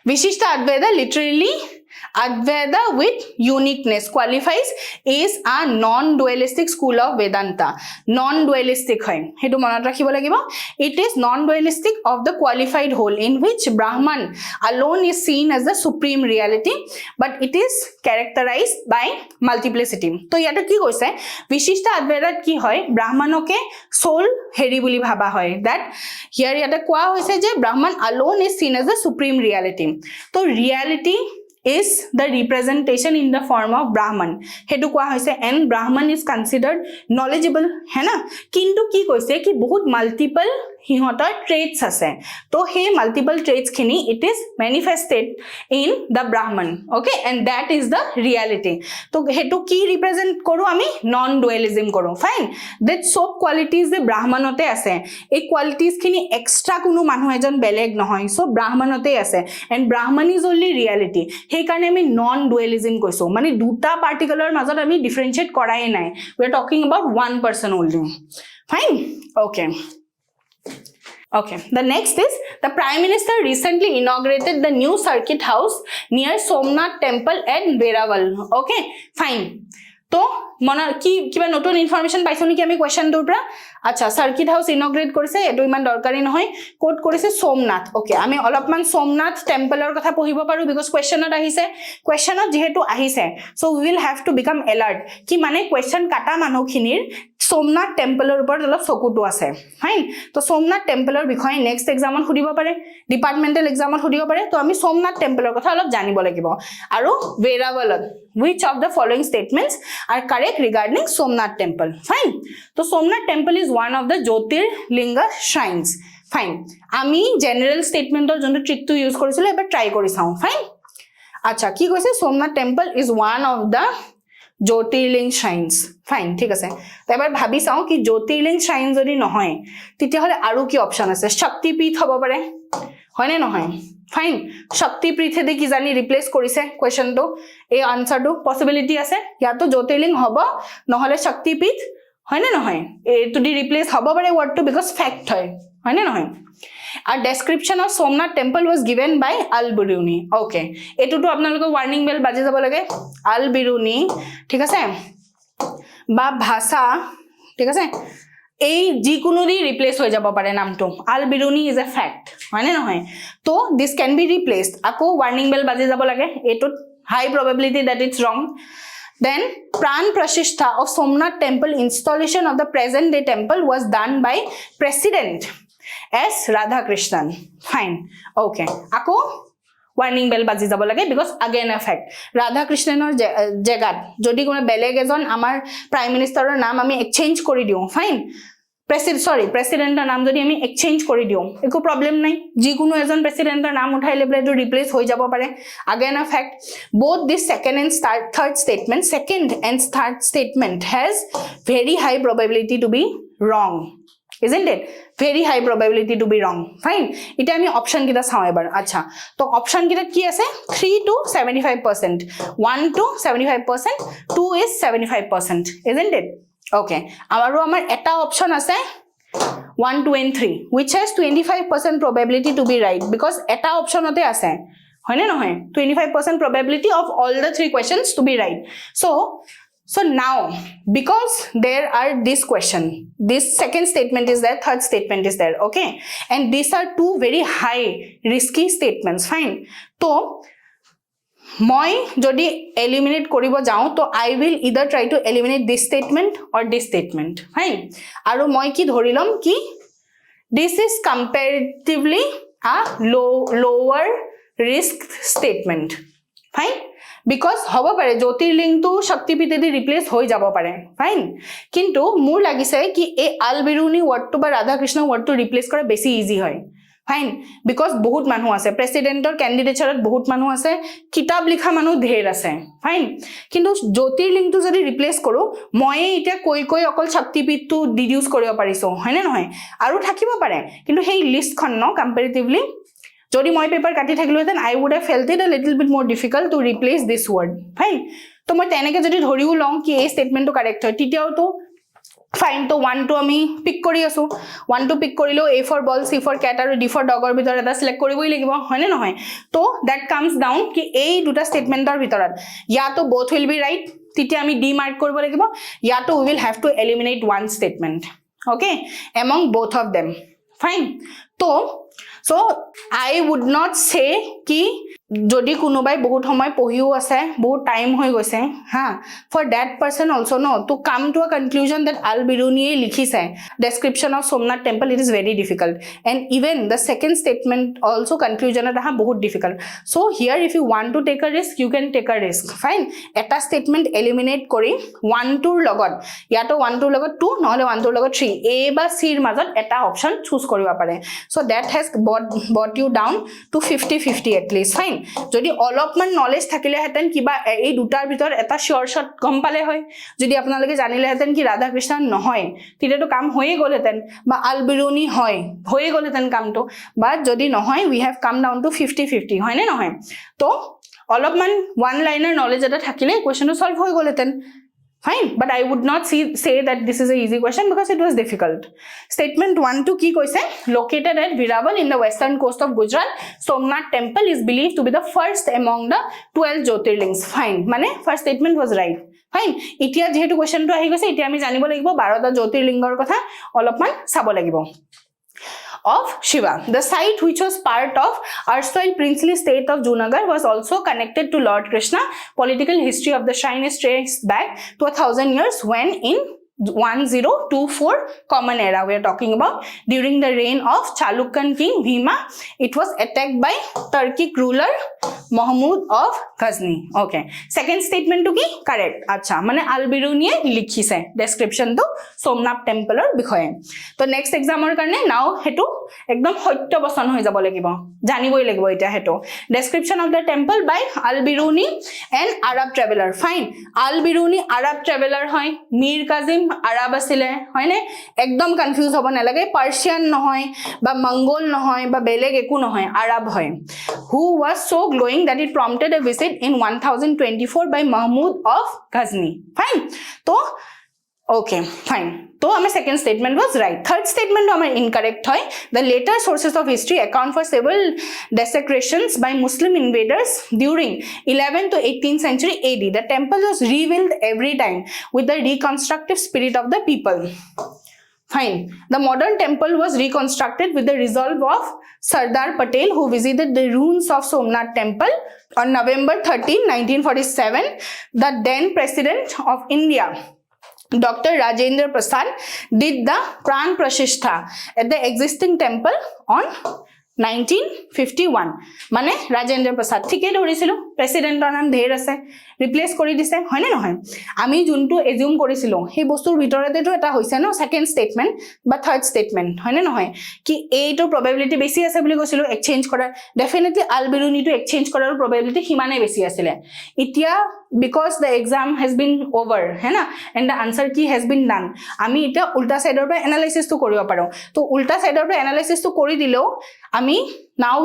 বিশিষ্ট আদ্বৈতা literally Advaita with uniqueness qualifies is a non-dualistic school of Vedanta. Non-dualistic hai. Hetu monat rakhibo lagibo. It is non-dualistic of the qualified whole in which Brahman alone is seen as the supreme reality, but it is characterized by multiplicity. To yata ki koise? Vishishta Advaita ki hoy? Brahmanoke soul heri boli bhaba hoy. That here yata koa hoise je Brahman alone is seen as the supreme reality. To reality is the representation in the form of Brahman. Hetu koa hoise, and Brahman is considered knowledgeable, hai na? Kintu ki koise ki bahut multiple hihotar traits ase. To he multiple traits khini it is manifested in the Brahman. Okay, and that is the reality. To hetu ki represent koru ami? Non-dualism koru. Fine. That sob qualities the Brahmanote ase. Ei qualities khini extra kuno manu ejon beleg nohoy. So Brahmanote ase, and Brahman is only reality. সেই কাৰণে আমি non ডুৱেলিজম কৈছো, মানে দুটা particular মাজত আমি ডিফাৰেন্সিয়েট কৰাই নাই. We are talking about one person only. Fine. Okay, the next is the Prime Minister recently inaugurated the new circuit house near Somnath Temple at Veeraval. Okay, fine. তো মনা কি কিবা নতুন ইনফরমেশন পাইছো নেকি আমি কোয়েশ্চনটোৰ পৰা? আচ্ছা, সাৰ্কিট হাউস ইনগ্ৰেট কৰিছে, এটো ইমান দৰকাৰী নহয়। কোড কৰিছে সোমনাথ। ওকে, আমি অলপমান সোমনাথ টেম্পলৰ কথা পঢ়িব পাৰো বিকজ কোয়েশ্চনত আহিছে। কোয়েশ্চনত যেহেতু আহিছে, so we will have to become alert কি মানে কোয়েশ্চন কাটা মানুহখিনিৰ সোমনাথ টেম্পলৰ ওপৰত অলপ চকুটো আছে। ফাইন। তো সোমনাথ টেম্পলৰ বিষয়ে নেক্সট এক্সামত সুধিব পাৰে, ডিপাৰ্টমেন্টাল এক্সামত সুধিব পাৰে। তো আমি সোমনাথ টেম্পলৰ কথা অলপ জানিব লাগিব। আৰু ভেৰাৱলত which of the following statements are correct regarding Somnath temple? Fine. So Somnath temple is one of the Jyotirlinga shrines. Fine. Ami general statement or jonto trick to use korisilo ebar try kori sao. Fine. Acha ki koise Somnath temple is one of the Jyotirling shrines. Fine, ঠিক আছে। তো এবাৰ ভাবি চাও কি Jyotirling shrine যদি নহয় তেতিয়া হলে আৰু কি অপচন আছে? শক্তিপীঠ হ'ব পাৰে, হয় নে নহয়? ফাইন। শক্তিপীঠে দি কি জানি ৰিপ্লেস কৰিছে কোৱেশ্চনটো, এই আনসাৰটো পসিবিলিটি আছে ইয়া তো জ্যোতিৰ্লিং হ'ব নহলে শক্তিপীঠ, হয় নে নহয়? এটো দি ৰিপ্লেস হ'ব পাৰে ওয়ার্ডটো বিকজ ফ্যাক্ট হয় নে নহয়? A description of Somnath temple was given by Al-Biruni. Okay, এটো তো আপোনালোকৰ ওয়ার্নিং বেল বাজি যাব লাগে। Al-Biruni, ঠিক আছে, বা ভাষা, ঠিক আছে, এই যিকোনো দি রিপ্লেস হৈ যাব পাৰে নামটো। Al-Biruni is a fact, হয় নে নহয়? তো this can be replaced, আকৌ ওয়ার্নিং বেল বাজি যাব লাগে, এটো high probability that it's wrong. Then Pran Prashishtha of Somnath temple, installation of the present day temple was done by President S. Radhakrishnan. Fine. Okay, আকৌ warning bell বাজি যাব লাগে because again a fact. Radhakrishnaনৰ জেগাত যদি কোনো বেলেগ এজন আমাৰ প্ৰাইম মিনিষ্টাৰৰ নাম আমি এক্সচেঞ্জ কৰি দিও, ফাইন, প্ৰেসিডেন্টৰ নাম যদি আমি এক্সচেঞ্জ কৰি দিও একো প্ৰবলেম নাই, যিকোনো এজন প্ৰেসিডেন্টৰ নাম উঠাই লেবলে এটো ৰিপ্লেস হৈ যাব পাৰে। again a fact. Both this second and third statement has very high probability to be wrong, isn't it? Very high probability to be wrong. Fine. Ita ami option kita sao ebar. Acha, to option kita ki ase 3 to 75%, 1 to 75%, 2 is 75%, isn't it? Okay, amaru amar eta option ase 1, 2 and 3 which has 25% probability to be right because eta option ote ase হয়নে নহয় 25% probability of all the three questions to be right. So now because there are this question, this second statement is there, third statement is there, okay, and these are two very high risky statements. Fine. So মই যদি eliminate কৰিব যাও তো I will either try to eliminate this statement or this statement. Fine. আৰু মই কি ধৰিলম কি this is comparatively a lower risk statement. Fine. Because hobo pare jyotirling to shaktipite di replace hoi jabo pare. Fine. Kintu mur lagise ki a Al-Biruni word to ba Radha Krishna word to replace kora besi easy hoy. Fine. Because bahut manu ase president or candidature bahut manu ase kitab likha manu dher ase. Fine. Kintu jyotirling to jodi replace koru moi eta koi okol shaktipit to deduce koribo pariso hoine nohoy aru thakibo pare kintu hei list khon no comparatively যদি মই paper কাটি থাকিলো then I would have felt it a little bit more difficult to replace this word. Fine. তো মই তেনেকে যদি ধৰিও লং কি এই স্টেটমেন্টটো কাৰেক্ট হয় তিতিয়াও তো ফাইন তো 1 to আমি পিক কৰি আছো 1 to পিক কৰিলো A for ball C for cat আৰু D for dog ৰ ভিতৰত এটা সিলেক্ট কৰিবই লাগিব হয়নে নহয় তো that comes down কি এই দুটা স্টেটমেন্টৰ ভিতৰত ইয়া তো both will be right তিতিয়া আমি D মাৰ্ক কৰিব লাগিব ইয়া তো we will have to eliminate one statement okay among both of them. Fine. So I would not say ki jodi kunobai bahut homoy pohiu ase bahut time hoi goise ha for that person also no to come to a conclusion that Al-Biruni likhise description of Somnath temple it is very difficult and even the second statement also conclusion eta bahut difficult. So here if you want to take a risk you can take a risk. Fine. Eta statement eliminate kori 1 2 logot ya to 1 2 logot 2 নহলে 1 2 logot 3 A ba C ৰ মাজত এটা option choose koriba pare. So that has brought you down to 50-50 at least. Fine. যদি অলপমান knowledge থাকিলে হেতেন কিবা এই দুটাৰ ভিতৰ এটা শিওর শট কম পালে হয় যদি আপোনালোকে জানিলে হেতেন কি রাধা কৃষ্ণ নহয় তিলেটো কাম হয়ে গল হেতেন বা Al-Biruni হয় হয়ে গল হেতেন কামটো বাট যদি নহয় we have come down to 50-50 হয় নে নহয় তো অলপমান ওয়ান লাইনার নলেজ এটা থাকিলে কোশ্চেনটো সলভ হৈ গল হেতেন. Fine, but I would not say that this is an easy question because it was difficult. Statement 1 to ki koise located at Viraval in the western coast of Gujarat, Somnath temple is believed to be the first among the 12 Jyotirlings. Fine, mane first statement was right. Fine, itia jehetu question to ahi goise itia ami janibo lagibo 12 ta Jyotirlingor kotha olopman sabo lagibo. Of Shiva. The site which was part of erstwhile princely state of Junagadh was also connected to Lord Krishna. Political history of the shrine is traced back to 1000 years when in 1024 common era we are talking about during the reign of Chalukyan king Bhima it was attacked by Turkic ruler Mahmud of Ghazni. Okay, second statement to ki correct acha mane Al-Biruni likhise description to Somnath temple or bikhoye to next exam or karne now hetu ekdom hoitya boson hoi jabo lagibo janiboi lagibo eta hetu description of the temple by Al-Biruni and Arab traveler. Fine, Al-Biruni Arab traveler hoy Mir Kazim Arab asile hoine ekdom confuse hobo na lage Persian nohoy ba Mongol nohoy ba beleg eku nohoy Arab hoy who was so glowing that it prompted a visit in 1024 by Mahmud of Ghazni. Fine. So okay, fine. So our second statement was right. Third statement was incorrect. The later sources of history account for several desecrations by Muslim invaders during 11th to 18th century AD. The temple was rebuilt every time with the reconstructive spirit of the people. Fine. The modern temple was reconstructed with the resolve of Sardar Patel, who visited the ruins of Somnath temple on November 13, 1947. The then president of India, Dr. Rajendra Prasad, did the Pran Prashishtha at the existing temple on 1951. মানে Rajendra Prasad ঠিকে ধৰিছিলো প্ৰেসিডেন্টৰ নাম ধেৰ আছে ৰিপ্লেস কৰি দিছে হয়নে নহয় আমি যোনটো এজিউম কৰিছিলো সেই বস্তুৰ ভিতৰতেটো এটা হৈছে ন সেকেন্ড স্টেটমেন্ট বা থাৰ্ড স্টেটমেন্ট হয়নে নহয় কি এইটো প্ৰবাবিলিটি বেছি আছে বুলি কৈছিলো এক্সচেঞ্জ কৰাৰ ডেফিনেটলি Al-Biruni টো এক্সচেঞ্জ কৰাৰ প্ৰবাবিলিটি হিমানে বেছি আছিল এতিয়া because the exam has been over है ना and the answer key has been done আমি এটা উল্টা সাইডৰ পৰা এনালাইসিস তো কৰিব পাৰো তো উল্টা সাইডৰ পৰা এনালাইসিস তো কৰি দিলেও আমি now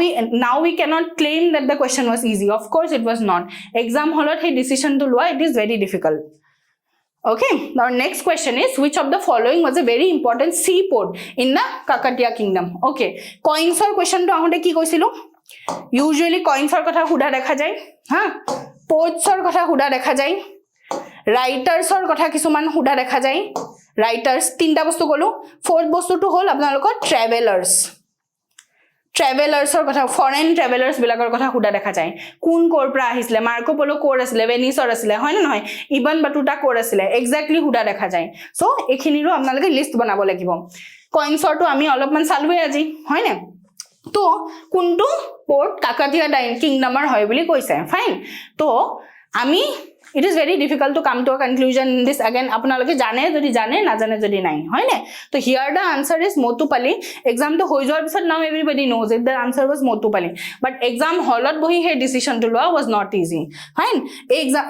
we cannot claim that the question was easy. Of course it was not. Exam hallot hey decision to loa it is very difficult. Okay, our next question is which of the following was a very important seaport in the Kakatiya kingdom? Okay, coins or question to ahote ki koisilo usually কইনছৰ কথা সুধা দেখা যায় হা পোৰ্টছৰ কথা সুধা দেখা যায় ৰাইটাৰ্ছৰ কথা কিছুমান সুধা দেখা যায় ৰাইটাৰ্ছ তিনটা বস্তু কলো ফোৰ্থ বস্তুটো হল আপোনালোকৰ ট্ৰেভেলাৰ্ছৰ কথা ফৰেন ট্ৰেভেলাৰ্ছ বিলাকৰ কথা সুধা দেখা যায় কোন কোৰ পৰা আহিছিলে মাৰ্কো পলো কোৰ আছিলে ভেনিছৰ আছিলে হয় না নহয় ইবন বাটুটা কোৰ আছিলে এক্স্যাক্টলি সুধা দেখা যায় সো এখিনিৰো আপোনালোকে লিষ্ট বনাব লাগিব কইনছৰটো আমি অলপমান চালুৱে আজি হয় না তো কোনটো পোৰ্ট কাকাতিয়া কিংডমৰ হয় বুলি কৈছে ফাইন তো আমি it is very difficult to come to a conclusion in this again আপোনালোকে জানে যদি জানে না জানে যদি নাই হয় না তো here the answer is Motupalli exam to হৈ যোৱাৰ পিছত now everybody knows it the answer was Motupalli but exam hallot বহি হে decision to loa was not easy fine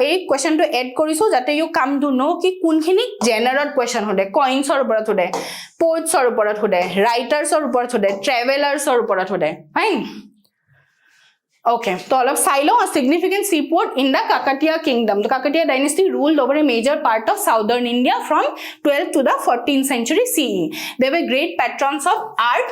এই question to add কৰিছো যাতে you come to know কি কোনখিনি general question হলে coins ৰ ওপৰত হলে poets ৰ ওপৰত হলে writers ৰ ওপৰত হলে travelers ৰ ওপৰত হলে fine Okay, so all of Silo, a significant seaport in the Kakatiya kingdom. The Kakatiya dynasty ruled over a major part of southern India from 12th to the 14th century CE. They were great patrons of art,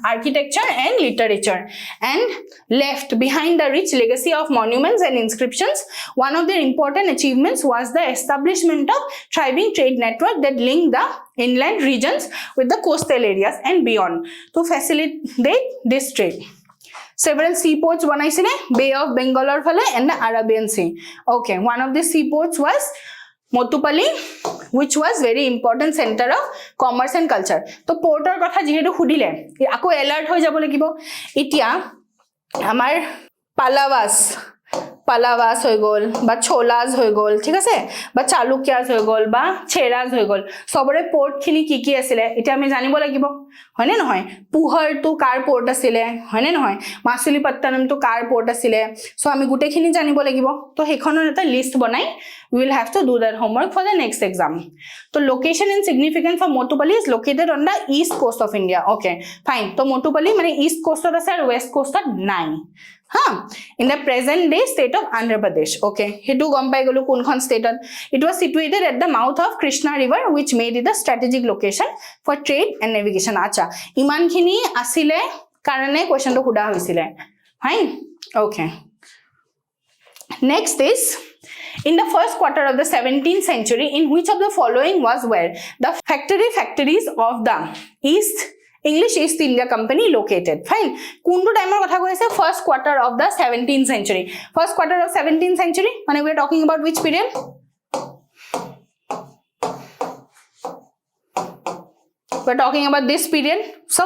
architecture and literature and left behind the rich legacy of monuments and inscriptions. One of their important achievements was the establishment of thriving trade network that linked the inland regions with the coastal areas and beyond to facilitate this trade. Several seaports banaisile Bay of Bengal or phale and the Arabian Sea. Okay, one of the seaports was Motupalli which was very important center of commerce and culture. To porter kotha jehetu khudile ako alert hoy jabo lagibo etia amar Pallavas হৈ গল বা Cholas হৈ গল ঠিক আছে বা Chalukyas হৈ গল বা Cheras হৈ গল সবৰে পোর্ট খিনি কি আছিল এটা আমি জানিব লাগিব হয় না নহয় পুহৰ টু কাৰ পোৰ্ট আছিল হয় না নহয় মাছুলিপট্টনম টু কাৰ পোৰ্ট আছিল সো আমি গুটে খিনি জানিব লাগিব তো হেখনৰ এটা লিষ্ট বনাই we will have to do that homework for the next exam so location and significance of Motupalli is located on the east coast of India okay fine so Motupalli মানে east coast আছে আৰু west coast নাই in the present day state of Andhra Pradesh okay hetu gom pai golu kunkhon state it was situated at the mouth of Krishna river which made it a strategic location for trade and navigation acha iman khini asile karone question to huda hoisile fine okay next is in the first quarter of the 17th century in which of the following was where the factories of the English East India Company located fine kundu time er kotha koise first quarter of the 17th century first quarter of 17th century mane we are talking about which period we are talking about this period so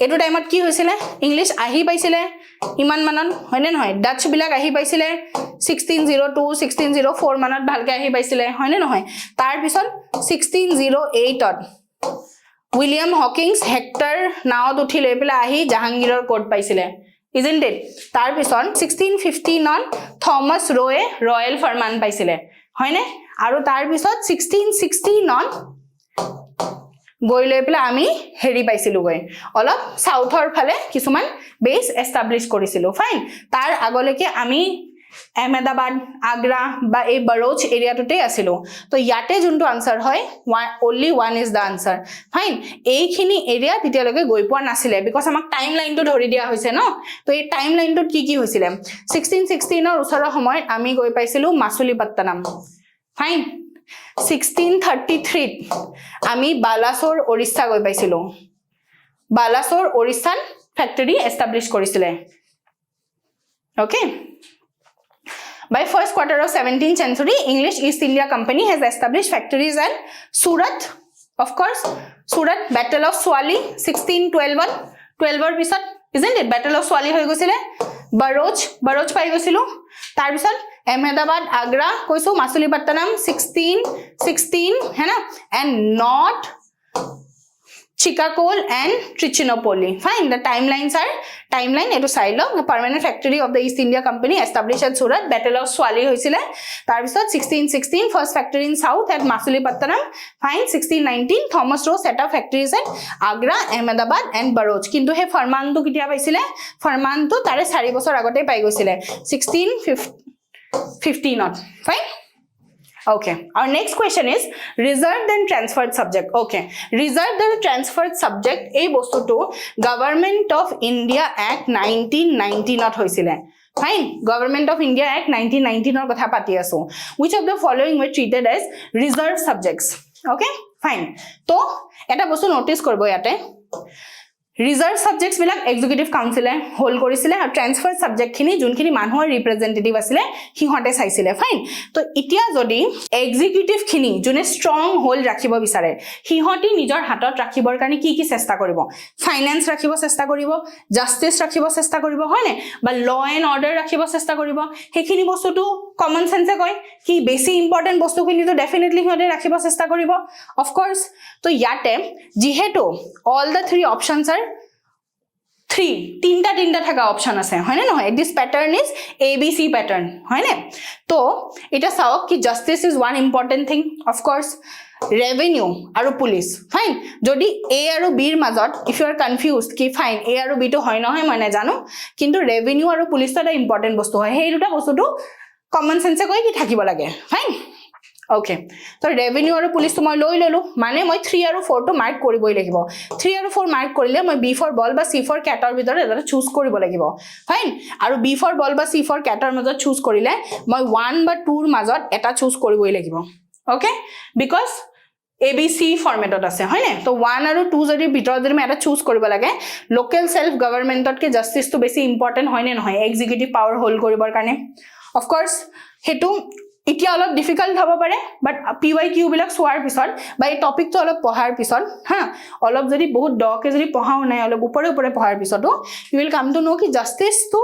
etu time at ki hoisile English ahi paisile iman manan hoine noy Dutch bilak ahi paisile 1602 1604 manat bhalke ahi paisile hoine noy tar pisot 1608 ot William Hawkins Hector naot uthi লৈ পেলা আহি জাহাঙ্গীৰৰ coat পাইছিলে isn't it তাৰ পিছত 1615 on Thomas Roe Royal Furman পাইছিলে হয়নে আৰু তাৰ পিছত 1616 on গৈ লৈ পেলা আমি হেৰি পাইছিলো গৈ অলপ সাউথৰ ফালে কিছুমান বেস এস্টাবলিশ কৰিছিলো ফাইন তাৰ আগলৈকে আমি Ahmedabad, Agra বা এই Baroch area টুতে আছিল তো ইয়াতে যোনটো আনসার হয় only one is the answer fine এইখিনি এরিয়া তেতিয়ালৈকে গৈ পোৱা নাছিলে বিকজ আমাক টাইমলাইন টো ধৰি দিয়া হৈছে ন তো এই টাইমলাইন টো কি হৈছিলে 1616 ৰ ওচৰৰ সময়ত আমি গৈ পাইছিলো মাছুলিপট্টনম ফাইন 1633 আমি বালাসোৰ ওড়িশা গৈ পাইছিলো বালাসোৰ ওড়িশান ফ্যাক্টৰি এস্টাবলিশ কৰিছিলে okay By first quarter of 17th century, English East India Company has established factories at Surat. Of course, Surat, Battle of Swali, 1612. 12 pisot, isn't it? Battle of Swali hoy gosile. Baroch pai gosilu. Tar pisot, Ahmedabad, Agra, koisu, Masulipatanam, 1616, hai na? And not Chikkakol and Trichinopoly. Fine. The timelines are timeline etu silo the permanent factory of the East India Company established at Surat. Battle of Swali hoisile. Tar pisot 1616 first factory in south at Masulipatanam. Fine. 1619 Thomas Roe set up factories at Agra, Ahmedabad and Baroch. Kintu he farman tu kitia paisile? Farman tu tare 4 বছৰ আগতে পাই গৈছিলে 1615 not. Fine. Okay, our next question is reserved and transferred subject. Okay, reserved and transferred subject এই বস্তুটো Government of India Act 1919 ত হৈছিলে Fine, Government of India Act 1919 ৰ কথা পাতি আছো which of the following were treated as reserved subjects. Okay, fine. তো এটা বস্তু নোটিস কৰিব ইয়াতে Reserved subjects বিলাক executive council hold কৰিছিলে আৰু transferred subject খিনি যোনখিনি মানুহৰ representative আছিলে হিহতে চাইছিলে ফাইন তো ইতিয়া যদি executive খিনি যোনে strong hold ৰাখিব বিচাৰে হিহতি নিজৰ হাতত ৰাখিবৰ কাৰণে কি চেষ্টা কৰিব ফাইনান্স ৰাখিব চেষ্টা কৰিব জাস্টিস ৰাখিব চেষ্টা কৰিব হয়নে বা law and order ৰাখিব চেষ্টা কৰিব হেখিনি বস্তুটো common sense কয় কি বেছি ইম্পৰ্টেন্ট বস্তুখিনি তো ডেফিনেটলি হিহতে ৰাখিব চেষ্টা কৰিব of course তো ইয়াতে যিহেতু all the three options are তিনটা থাকা অপশন আছে হয়নে নহয় this pattern is ABC pattern হয়নে তো এটা চাওক কি justice is one important thing of course revenue আৰু police fine যদি A আৰু B ৰ মাজত if you are confused কি fine A আৰু B to হয় নহয় মই না জানো কিন্তু revenue আৰু police এটা important বস্তু হয় সেই দুটা বস্তুটো common sense কয় কি থাকিব লাগে fine Okay, so revenue আৰু police তো মই লৈ ললো মানে মই 3 আৰু 4 to mark কৰিবই লাগিব 3 আৰু 4 mark কৰিলে মই B for ball বা C for cat ৰ ভিতৰত এটা চুজ কৰিব লাগিব ফাইন আৰু B for ball বা C for cat ৰ মাজত চুজ কৰিলে মই 1 বা 2 ৰ মাজত এটা চুজ কৰিবই লাগিব okay because ABC ফৰমেটত আছে হয়নে তো 1 আৰু 2 যদি ভিতৰত যদি মই এটা চুজ কৰিব লাগে লোকেল সেলফ গভৰ্নমেন্টত কে জাস্টিস তো বেছি ইম্পৰ্টেন্ট হয়নে নহয় এক্সিকিউটিভ পাৱাৰ হোল্ড কৰিবৰ কাৰণে অফ কোৰ্স হেতু ইতিয়া অলপ ডিফিকাল্ট হ'ব পাৰে বাট PYQ বিলাক সোৱাৰ পিছত বা এই টপিকটো অলপ পঢ়াৰ পিছত হা অলপ যদি বহুত ডকে যদি পঢ়াও নাই অলপ উপৰে পঢ়াৰ পিছতো you will come to know ki justice to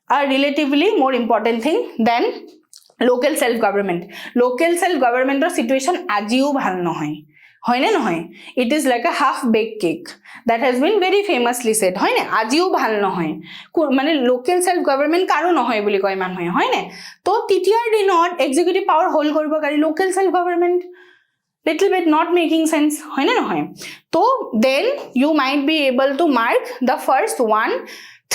are relatively more important thing than local self government or situation আজিও ভাল নহয় হয়নে নহয় it is like a half baked cake that has been very famously said হয়নে আজিও ভাল নহয় মানে local self government কাৰো নহয় বুলি কয় মানুহে হয়নে তো তৃতীয় দিনত executive power hold কৰিব কাৰি local self government little bit not making sense হয়নে নহয় তো then you might be able to mark the first 1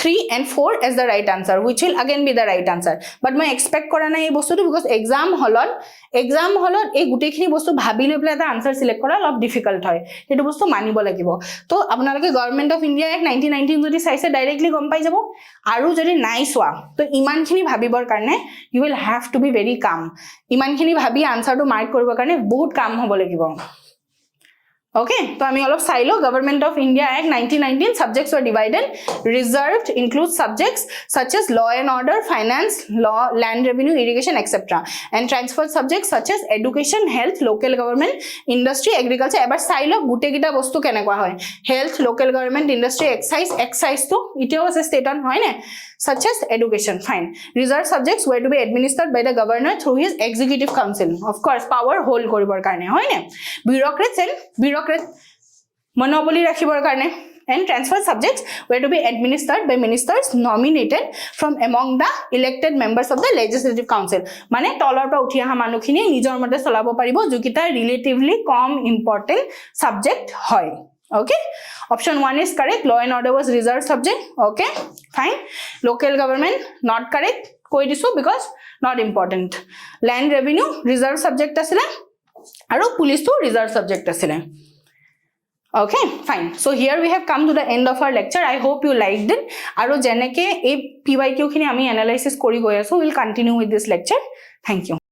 3 and 4 as the right answer which will again be the right answer but মই expect কৰা নাই এই বস্তুটো because exam hallত এই গুটেখিনি বস্তু ভাবি লৈ পেলাই এটা আনসাৰ সিলেক্ট কৰা অলপ ডিফিকাল্ট হয় এটো বস্তু মানিব লাগিব তো আপোনালোকে গভৰ্নমেন্ট অফ ইন্ডিয়া এক 1919 যদি চাইছে ডাইৰেক্টলি গম পাই যাব আৰু যদি নাই সোৱা তো ইমানখিনি ভাবিবৰ কাৰণে you will have to be very calm ইমানখিনি ভাবি আনসাৰটো মাৰ্ক কৰিবৰ কাৰণে বহুত কাম হ'ব লাগিব Okay, so আমি অলপ চাইলো Government of India Act 1919 subjects were divided. Reserved includes subjects such as law and order, finance, law, land revenue, irrigation, etc. And transferred subjects such as education, health, local government, industry, agriculture. এবাৰ চাইলো গুটে গিটা বস্তু কেনেকুৱা হয় health, local government, industry, excise to ইতিয়াও আছে state on হয় না such as education fine reserved subjects were to be administered by the governor through his executive council of course power hold কৰিবৰ কাৰণে হয় না bureaucrat monopoly ৰাখিবৰ কাৰণে and transferred subjects were to be administered by ministers nominated from among the elected members of the legislative council মানে তলৰ পৰা উঠি অহা মানুহখিনি নিজৰ মতে চলাব পাৰিব যুকিটা relatively কম important subject হয় okay option 1 is correct law and order was reserved subject okay fine local government not correct koi disu because not important land revenue reserved subject asile aru police to reserved subject asile okay fine so here we have come to the end of our lecture I hope you liked it aru jeneke ei PYQ khini ami analysis kori goi asu we will continue with this lecture thank you